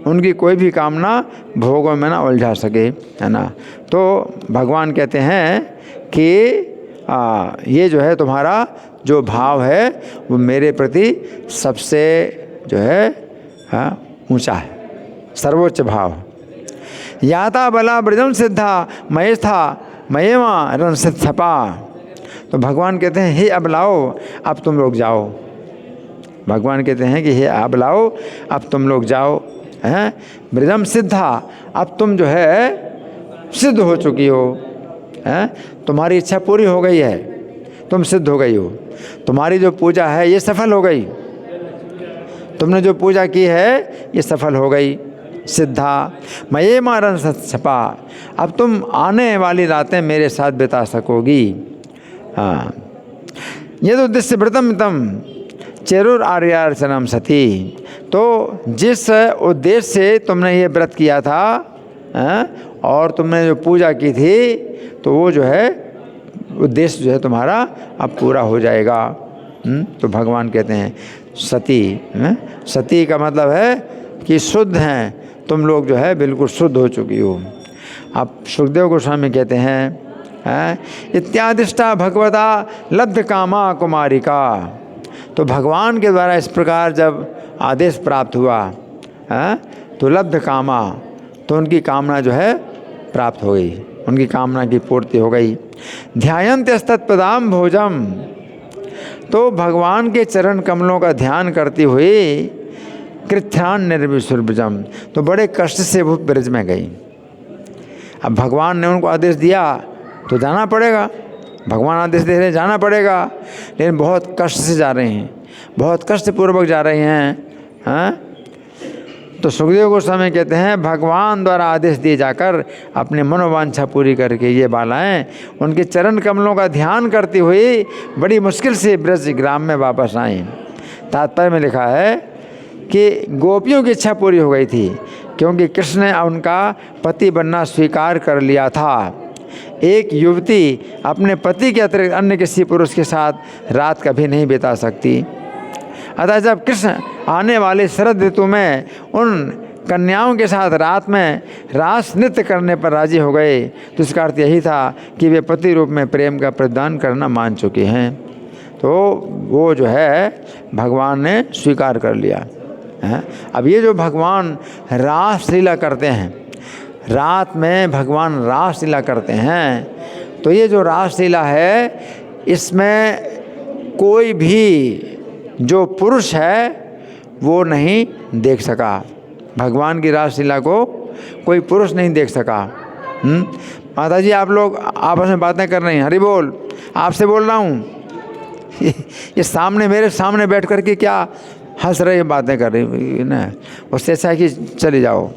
उनकी कोई भी कामना भोगों में ना उलझा सके, है ना। तो भगवान कहते हैं कि ये जो है तुम्हारा जो भाव है वो मेरे प्रति सबसे जो है ऊंचा है। सर्वोच्च भाव। याता बला ब्रजम सिद्धा महेस्था मयेमा रन सिद्धपा। तो भगवान कहते हैं हे अबलाओ अब तुम लोग जाओ। भगवान कहते हैं कि हे अबलाओ अब तुम लोग जाओ, हैं ब्रजम सिद्धा, अब तुम जो है सिद्ध हो चुकी हो, हैं तुम्हारी इच्छा पूरी हो गई है, तुम सिद्ध हो गई हो, तुम्हारी जो पूजा है ये सफल हो गई, तुमने जो पूजा की है ये सफल हो गई, सिद्धा मये मारन सत्सपा, अब तुम आने वाली रातें मेरे साथ बिता सकोगी। हाँ, ये तो दृश्य व्रतम तम चेरुर आर्यार्चनम सती। तो जिस उद्देश्य से तुमने ये व्रत किया था, और तुमने जो पूजा की थी, तो वो जो है उद्देश्य जो है तुम्हारा अब पूरा हो जाएगा। तो भगवान कहते हैं सती, सती का मतलब है कि शुद्ध हैं तुम लोग, जो है बिल्कुल शुद्ध हो चुकी हो। अब सुखदेव गोस्वामी कहते हैं इत्यादिष्टा भगवता लब्ध कामा कुमारिका। तो भगवान के द्वारा इस प्रकार जब आदेश प्राप्त हुआ, तो लब्ध कामा, तो उनकी कामना जो है प्राप्त हो गई, उनकी कामना की पूर्ति हो गई। ध्यायन्त्यस्तत्पदाम भोजम, तो भगवान के चरण कमलों का ध्यान करती हुई कृत्यान निर्विसुरभुजम, तो बड़े कष्ट से वो ब्रज में गई। अब भगवान ने उनको आदेश दिया तो जाना पड़ेगा, भगवान आदेश दे रहे जाना पड़ेगा, लेकिन बहुत कष्ट से जा रहे हैं, बहुत कष्टपूर्वक जा रहे हैं। तो सुखदेव गोस्वामी कहते हैं भगवान द्वारा आदेश दिए जाकर अपने मनोवांछा पूरी करके ये बालाएं उनके चरण कमलों का ध्यान करती हुई बड़ी मुश्किल से ब्रज ग्राम में वापस आईं। तात्पर्य में लिखा है कि गोपियों की इच्छा पूरी हो गई थी, क्योंकि कृष्ण ने उनका पति बनना स्वीकार कर लिया था। एक युवती अपने पति के अतिरिक्त अन्य किसी पुरुष के साथ रात कभी नहीं बिता सकती। अतः जब कृष्ण आने वाले शरद ऋतु में उन कन्याओं के साथ रात में रास नृत्य करने पर राजी हो गए, तो इसका अर्थ यही था कि वे पति रूप में प्रेम का प्रदान करना मान चुके हैं। तो वो जो है भगवान ने स्वीकार कर लिया है। अब ये जो भगवान रास लीला करते हैं, रात में भगवान रास लीला करते हैं, तो ये जो रास लीला है इसमें कोई भी जो पुरुष है वो नहीं देख सका। भगवान की रास लीला को कोई पुरुष नहीं देख सका। माता जी आप लोग आपस में बातें कर रही हैं, हरि बोल, आपसे बोल रहा हूँ। ये सामने मेरे सामने बैठ कर के क्या हंस रही बातें कर रही ना, उससे ऐसा है कि चली जाओ।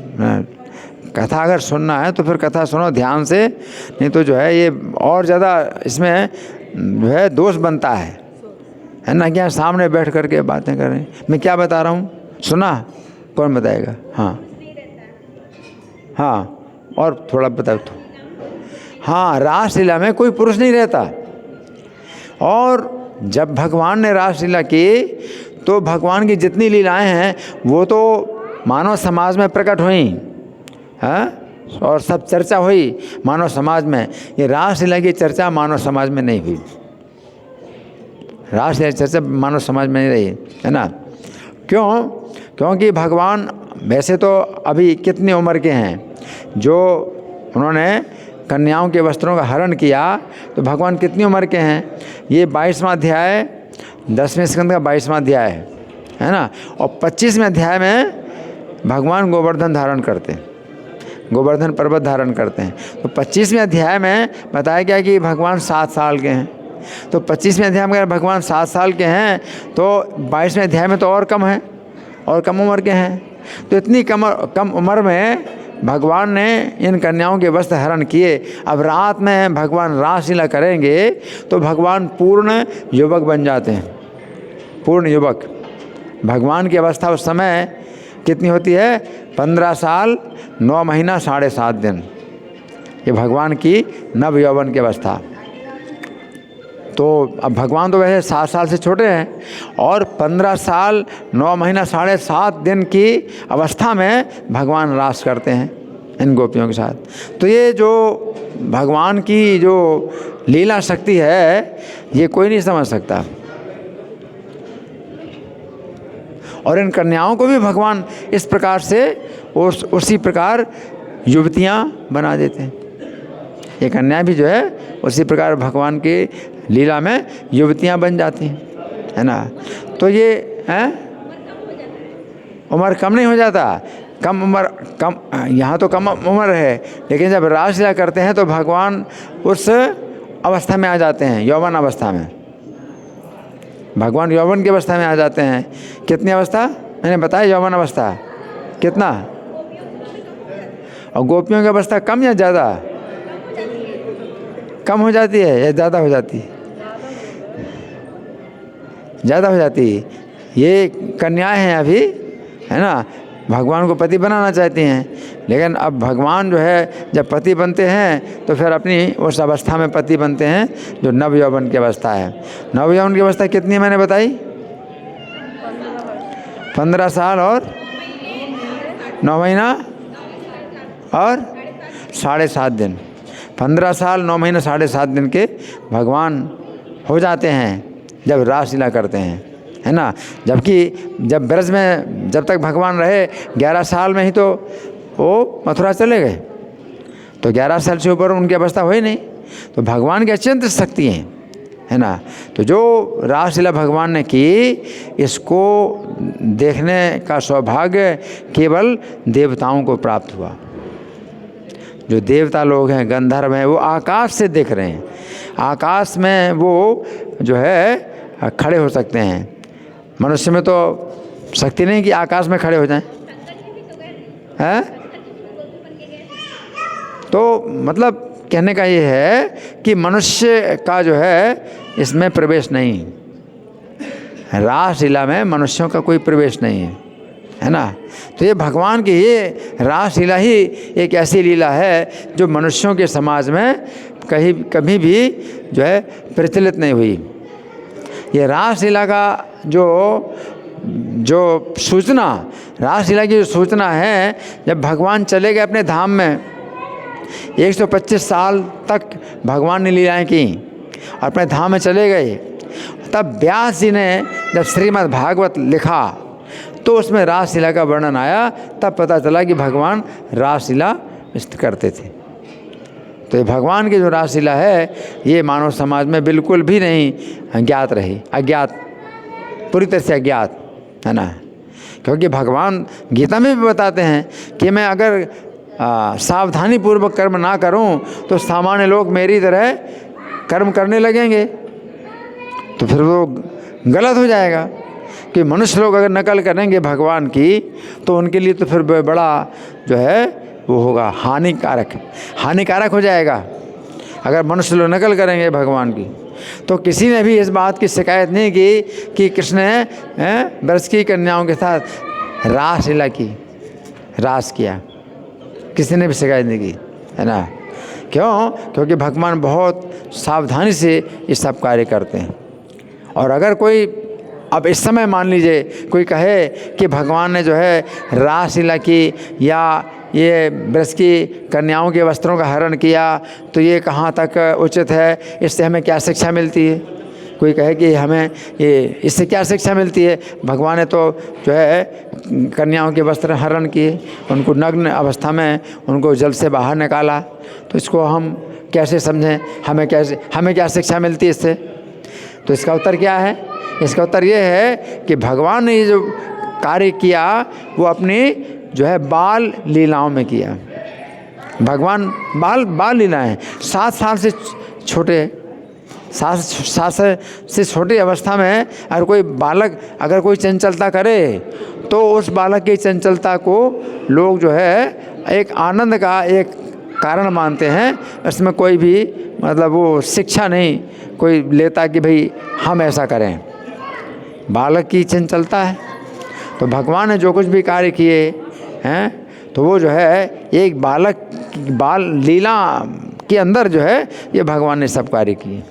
कथा अगर सुनना है तो फिर कथा सुनो ध्यान से, नहीं तो जो है ये और ज़्यादा इसमें जो है दोष बनता है ना, क्या सामने बैठ करके बातें कर रहे हैं। मैं क्या बता रहा हूँ, सुना? कौन बताएगा? हाँ और थोड़ा बताओ तो। हाँ, रासलीला में कोई पुरुष नहीं रहता। और जब भगवान ने रासलीला की तो भगवान की जितनी लीलाएं हैं वो तो मानव समाज में प्रकट हुई, और सब चर्चा हुई मानव समाज में। ये रासलीला की चर्चा मानव समाज में नहीं हुई, रासलीला चर्चा मानव समाज में नहीं रही, है ना। क्यों? क्योंकि भगवान वैसे तो अभी कितनी उम्र के हैं, जो उन्होंने कन्याओं के वस्त्रों का हरण किया, तो भगवान कितनी उम्र के हैं? ये 22वां अध्याय 10वें स्कंद का 22वां अध्याय है ना। और 25वें अध्याय में भगवान गोवर्धन धारण करते हैं, गोवर्धन पर्वत धारण करते हैं। तो 25वें अध्याय में बताया गया कि भगवान 7 साल के हैं। तो 25वें अध्याय में अगर भगवान 7 साल के हैं तो 22वें अध्याय में तो और कम है, और कम उम्र के हैं। तो इतनी कम उम्र में भगवान ने इन कन्याओं के वस्त्र हरण किए। अब रात में भगवान रासलीला करेंगे तो भगवान पूर्ण युवक बन जाते हैं, पूर्ण युवक। भगवान की अवस्था उस समय कितनी होती है? 15 साल 9 महीना 7.5 दिन, ये भगवान की नव यौवन की अवस्था। तो अब भगवान तो वैसे 7 साल से छोटे हैं, और 15 साल 9 महीना 7.5 दिन की अवस्था में भगवान रास करते हैं इन गोपियों के साथ। तो ये जो भगवान की जो लीला शक्ति है ये कोई नहीं समझ सकता। और इन कन्याओं को भी भगवान इस प्रकार से उसी प्रकार युवतियाँ बना देते हैं। ये कन्या भी जो है उसी प्रकार भगवान की लीला में युवतियाँ बन जाती हैं, है ना। तो ये उम्र कम नहीं हो जाता, कम उम्र कम, यहाँ तो कम उम्र है, लेकिन जब रासलीला करते हैं तो भगवान उस अवस्था में आ जाते हैं, यौवन अवस्था में। भगवान यौवन की अवस्था में आ जाते हैं। कितनी अवस्था मैंने बताया, यौवन अवस्था कितना, और गोपियों की अवस्था कम या ज़्यादा? कम हो जाती है या ज़्यादा हो जाती है? ज़्यादा हो जाती है। ये कन्याएं हैं अभी, है ना, भगवान को पति बनाना चाहती हैं, लेकिन अब भगवान जो है जब पति बनते हैं तो फिर अपनी उस अवस्था में पति बनते हैं जो नव यौवन की अवस्था है। नव यौवन की अवस्था कितनी है मैंने बताई? 15 साल और 9 महीना और 7.5 दिन। 15 साल 9 महीने 7.5 दिन के भगवान हो जाते हैं जब रासलीला करते हैं, है ना। जबकि जब ब्रज में जब तक भगवान रहे 11 साल में ही तो वो मथुरा चले गए, तो 11 साल से ऊपर उनकी अवस्था हुई नहीं। तो भगवान की अत्यंत शक्ति है ना। तो जो रासलीला भगवान ने की, इसको देखने का सौभाग्य केवल देवताओं को प्राप्त हुआ। जो देवता लोग हैं, गंधर्व हैं, वो आकाश से देख रहे हैं। आकाश में वो जो है खड़े हो सकते हैं। मनुष्य में तो शक्ति नहीं कि आकाश में खड़े हो जाएं, हैं? तो मतलब कहने का ये है कि मनुष्य का जो है इसमें प्रवेश नहीं, रासलीला में मनुष्यों का कोई प्रवेश नहीं है ना। तो ये भगवान की ये रासलीला ही एक ऐसी लीला है जो मनुष्यों के समाज में कभी भी जो है प्रचलित नहीं हुई। ये रासलीला का जो सूचना, रासलीला की जो सूचना है, जब भगवान चले गए अपने धाम में, 125 साल तक भगवान ने लीलाएं की और अपने धाम में चले गए, तब व्यास जी ने जब श्रीमद् भागवत लिखा तो उसमें रासलीला का वर्णन आया। तब पता चला कि भगवान रासलीला करते थे। तो ये भगवान की जो रासलीला है ये मानव समाज में बिल्कुल भी नहीं ज्ञात रही, अज्ञात, पूरी तरह से अज्ञात, है ना। क्योंकि भगवान गीता में भी बताते हैं कि मैं अगर सावधानी पूर्वक कर्म ना करूं तो सामान्य लोग मेरी तरह कर्म करने लगेंगे, तो फिर वो गलत हो जाएगा। कि मनुष्य लोग अगर नकल करेंगे भगवान की तो उनके लिए तो फिर बड़ा जो है वो होगा हानिकारक हो जाएगा अगर मनुष्य लोग नकल करेंगे भगवान की। तो किसी ने भी इस बात की शिकायत नहीं की कि कृष्ण ने ब्रज की कन्याओं के साथ रासलीला की, रास किया, किसी ने भी शिकायत नहीं की, है ना। क्यों? क्योंकि भगवान बहुत सावधानी से ये सब कार्य करते हैं। और अगर कोई अब इस समय मान लीजिए कोई कहे कि भगवान ने जो है रासलीला की या ये ब्रज की कन्याओं के वस्त्रों का हरण किया, तो ये कहाँ तक उचित है, इससे हमें क्या शिक्षा मिलती है। कोई कहे कि हमें ये इससे क्या शिक्षा मिलती है, भगवान ने तो जो है कन्याओं के वस्त्र हरण किए, उनको नग्न अवस्था में उनको जल से बाहर निकाला, तो इसको हम कैसे समझें, हमें क्या शिक्षा मिलती है इससे। तो इसका उत्तर क्या है? इसका उत्तर ये है कि भगवान ने ये जो कार्य किया वो अपनी जो है बाल लीलाओं में किया। भगवान बाल लीलाएं 7 साल से छोटे, 7 से छोटी अवस्था में अगर कोई बालक अगर कोई चंचलता करे तो उस बालक की चंचलता को लोग जो है एक आनंद का एक कारण मानते हैं। इसमें कोई भी मतलब वो शिक्षा नहीं कोई लेता कि भाई हम ऐसा करें। बालक की चंचलता है, तो भगवान ने जो कुछ भी कार्य किए हैं तो वो जो है एक बाल लीला के अंदर जो है ये भगवान ने सब कार्य किए।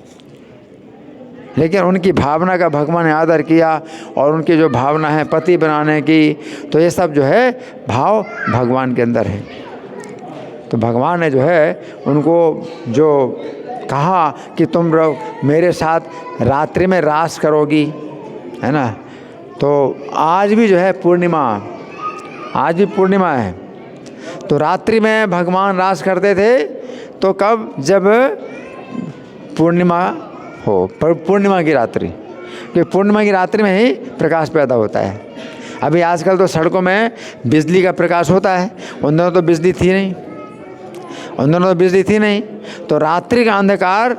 लेकिन उनकी भावना का भगवान ने आदर किया और उनकी जो भावना है पति बनाने की, तो ये सब जो है भाव भगवान के अंदर है। तो भगवान ने जो है उनको जो कहा कि तुम मेरे साथ रात्रि में रास करोगी, है ना। तो आज भी जो है पूर्णिमा, आज भी पूर्णिमा है, तो रात्रि में भगवान रास करते थे तो कब, जब पूर्णिमा हो, पूर्णिमा की रात्रि, कि पूर्णिमा की रात्रि में ही प्रकाश पैदा होता है। अभी आजकल तो सड़कों में बिजली का प्रकाश होता है, उन दिनों तो बिजली थी नहीं, उन दिनों तो बिजली थी नहीं, तो रात्रि का अंधकार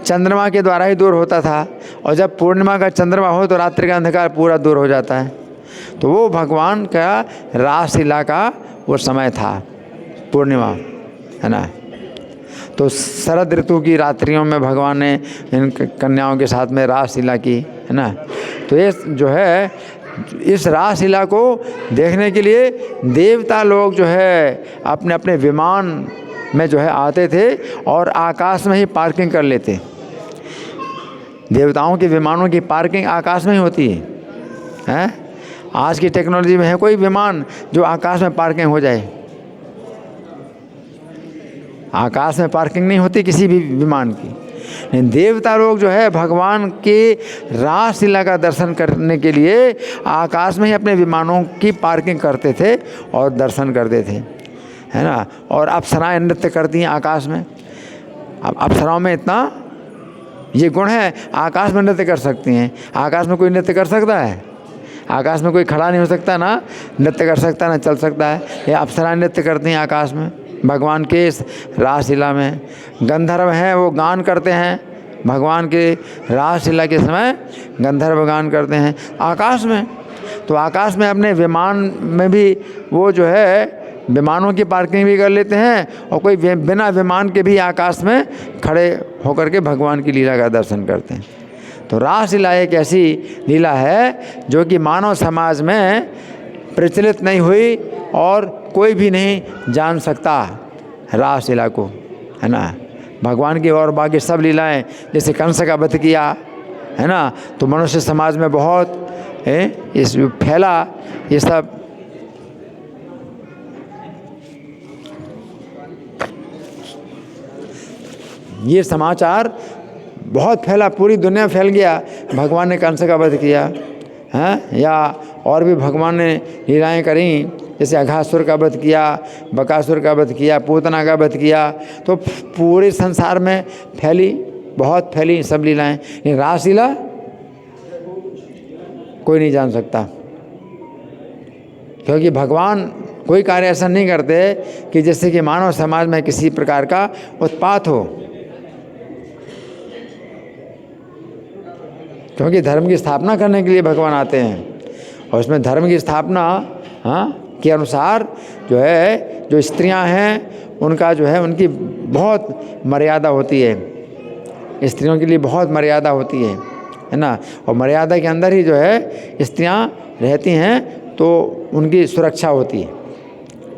चंद्रमा के द्वारा ही दूर होता था, और जब पूर्णिमा का चंद्रमा हो तो रात्रि का अंधकार पूरा दूर हो जाता है। तो वो भगवान का रासलीला का वो समय था, पूर्णिमा, है ना। तो शरद ऋतु की रात्रियों में भगवान ने इन कन्याओं के साथ में रासलीला की, है ना। तो ये जो है, इस रासलीला को देखने के लिए देवता लोग जो है अपने अपने विमान में जो है आते थे और आकाश में ही पार्किंग कर लेते। देवताओं के विमानों की पार्किंग आकाश में ही होती है। आज की टेक्नोलॉजी में है कोई विमान जो आकाश में पार्किंग हो जाए? आकाश में पार्किंग नहीं होती किसी भी विमान की। देवता लोग जो है भगवान के रासलीला का दर्शन करने के लिए आकाश में ही अपने विमानों की पार्किंग करते थे और दर्शन करते थे, है ना। और अप्सराएं नृत्य करती हैं आकाश में। अब अप्सराओं में इतना ये गुण है, आकाश में नृत्य कर सकती हैं। आकाश में कोई नृत्य कर सकता है? आकाश में कोई खड़ा नहीं हो सकता, ना नृत्य कर सकता, ना चल सकता है। ये अप्सराएं नृत्य करती हैं आकाश में भगवान के इस रासलीला में। गंधर्व हैं, वो गान करते हैं भगवान के रासलीला के समय, गंधर्व गान करते हैं आकाश में। तो आकाश में अपने विमान में भी वो जो है विमानों की पार्किंग भी कर लेते हैं, और कोई बिना विमान के भी आकाश में खड़े होकर के भगवान की लीला का दर्शन करते हैं। तो रासलीला एक ऐसी लीला है जो कि मानव समाज में प्रचलित नहीं हुई और कोई भी नहीं जान सकता रासलीला को, है ना। भगवान की और बाकी सब लीलाएं, जैसे कंस का वध किया, है ना, तो मनुष्य समाज में बहुत इस फैला ये सब। ये समाचार बहुत फैला, पूरी दुनिया में फैल गया, भगवान ने कंस का वध किया, हैं, या और भी भगवान ने लीलाएं करी, जैसे अघासुर का वध किया, बकासुर का वध किया, पूतना का वध किया। तो पूरे संसार में फैली, बहुत फैली सब लीलाएं। लेकिन रासलीला कोई नहीं जान सकता, क्योंकि भगवान कोई कार्य ऐसा नहीं करते कि जिससे कि मानव समाज में किसी प्रकार का उत्पात हो। क्योंकि धर्म की स्थापना करने के लिए भगवान आते हैं, और उसमें धर्म की स्थापना के अनुसार जो है, जो स्त्रियां हैं उनका जो है, उनकी बहुत मर्यादा होती है। स्त्रियों के लिए बहुत मर्यादा होती है ना। और मर्यादा के अंदर ही जो है स्त्रियां रहती हैं, तो उनकी सुरक्षा होती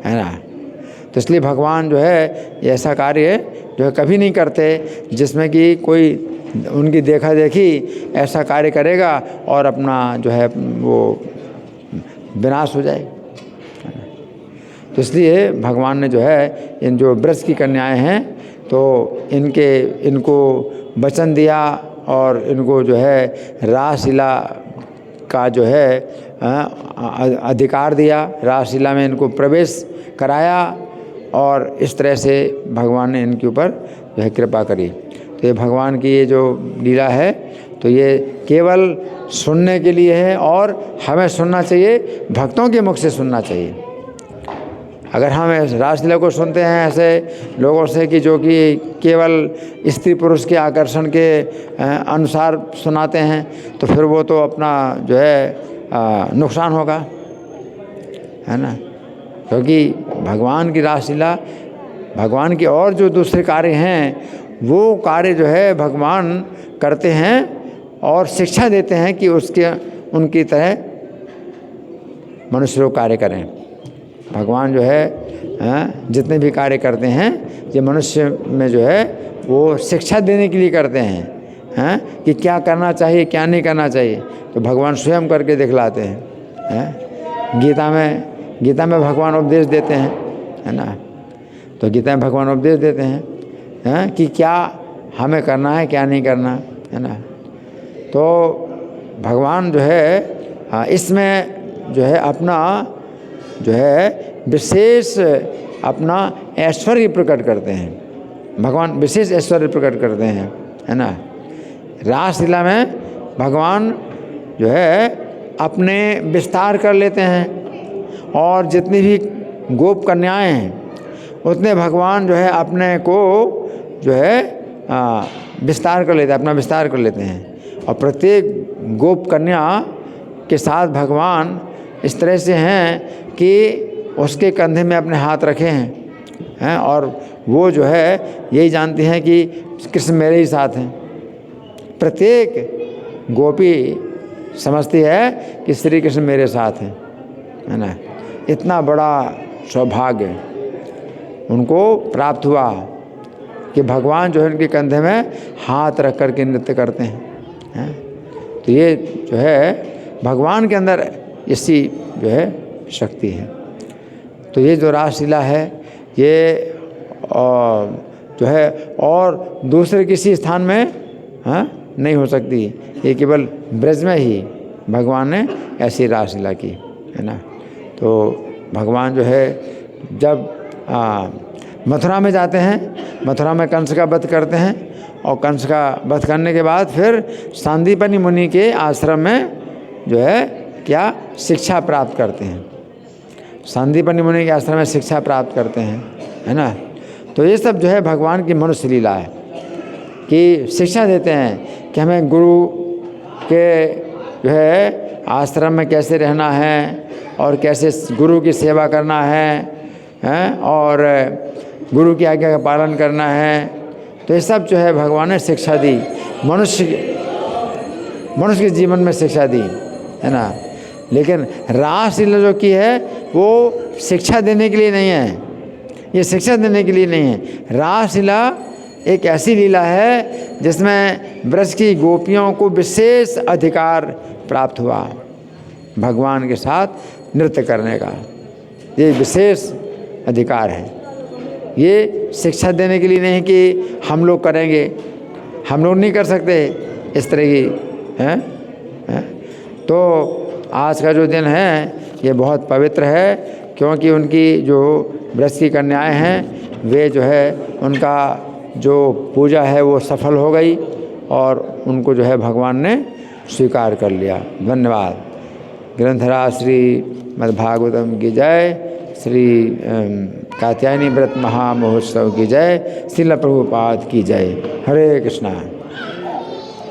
है ना। तो इसलिए भगवान जो है ऐसा कार्य जो है कभी नहीं करते जिसमें कि कोई उनकी देखा देखी ऐसा कार्य करेगा और अपना जो है वो विनाश हो जाए। तो इसलिए भगवान ने जो है इन जो ब्रज की कन्याएं हैं तो इनको वचन दिया और इनको जो है रासलीला का जो है अधिकार दिया, रासलीला में इनको प्रवेश कराया, और इस तरह से भगवान ने इनके ऊपर जो है कृपा करी। तो ये भगवान की ये जो लीला है तो ये केवल सुनने के लिए है, और हमें सुनना चाहिए, भक्तों के मुख से सुनना चाहिए। अगर हम रासलीला को सुनते हैं ऐसे लोगों से कि जो कि केवल स्त्री पुरुष के आकर्षण के अनुसार सुनाते हैं, तो फिर वो तो अपना जो है नुकसान होगा, है ना। क्योंकि भगवान की रासलीला, भगवान के और जो दूसरे कार्य हैं वो कार्य जो है भगवान करते हैं और शिक्षा देते हैं कि उनकी तरह मनुष्य लोग कार्य करें। भगवान जो है जितने भी कार्य करते हैं ये मनुष्य में जो है वो शिक्षा देने के लिए करते हैं कि क्या करना चाहिए क्या नहीं करना चाहिए। तो भगवान स्वयं करके दिखलाते हैं। गीता में भगवान उपदेश देते हैं, है ना। तो गीता में भगवान उपदेश देते हैं कि क्या हमें करना है क्या नहीं करना, है ना। तो भगवान जो है इसमें जो है अपना जो है विशेष अपना ऐश्वर्य प्रकट करते हैं, भगवान विशेष ऐश्वर्य प्रकट करते हैं, है ना। रासलीला में भगवान जो है अपने विस्तार कर लेते हैं और जितनी भी गोप कन्याएं हैं उतने भगवान जो है अपने को जो है विस्तार कर लेते हैं, अपना विस्तार कर लेते हैं। और प्रत्येक गोप कन्या के साथ भगवान इस तरह से हैं कि उसके कंधे में अपने हाथ रखे हैं और वो जो है यही जानती हैं कि कृष्ण मेरे ही साथ हैं। प्रत्येक गोपी समझती है कि श्री कृष्ण मेरे साथ हैं, है ना। इतना बड़ा सौभाग्य उनको प्राप्त हुआ कि भगवान जो है उनके कंधे में हाथ रख कर के नृत्य करते हैं। तो ये जो है भगवान के अंदर इसी जो है शक्ति है। तो ये जो रासलीला है ये जो है और दूसरे किसी स्थान में नहीं हो सकती, ये केवल ब्रज में ही भगवान ने ऐसी रासलीला की, है ना। तो भगवान जो है जब मथुरा में जाते हैं, मथुरा में कंस का वध करते हैं और कंस का वध करने के बाद फिर सांदीपनि मुनि के आश्रम में जो है क्या शिक्षा प्राप्त करते हैं, सांदीपनि मुनि के आश्रम में शिक्षा प्राप्त करते हैं, है ना। तो ये सब जो है भगवान की मनुष्य लीला है कि शिक्षा देते हैं कि हमें गुरु के जो है आश्रम में कैसे रहना है और कैसे गुरु की सेवा करना है और गुरु की आज्ञा का पालन करना है। तो ये सब जो है भगवान ने शिक्षा दी, मनुष्य के जीवन में शिक्षा दी, है ना। लेकिन रासलीला जो की है वो शिक्षा देने के लिए नहीं है, ये शिक्षा देने के लिए नहीं है। रासलीला एक ऐसी लीला है जिसमें ब्रज की गोपियों को विशेष अधिकार प्राप्त हुआ भगवान के साथ नृत्य करने का, ये विशेष अधिकार है। ये शिक्षा देने के लिए नहीं कि हम लोग करेंगे, हम लोग नहीं कर सकते इस तरह की है। तो आज का जो दिन है ये बहुत पवित्र है क्योंकि उनकी जो ब्रज की कन्याएं हैं वे जो है उनका जो पूजा है वो सफल हो गई और उनको जो है भगवान ने स्वीकार कर लिया। धन्यवाद। ग्रंथराज श्री मद्भागवतम की जय, श्री कात्यायनी व्रत महामहोत्सव की जय, श्रील प्रभुपाद की जय। हरे कृष्णा।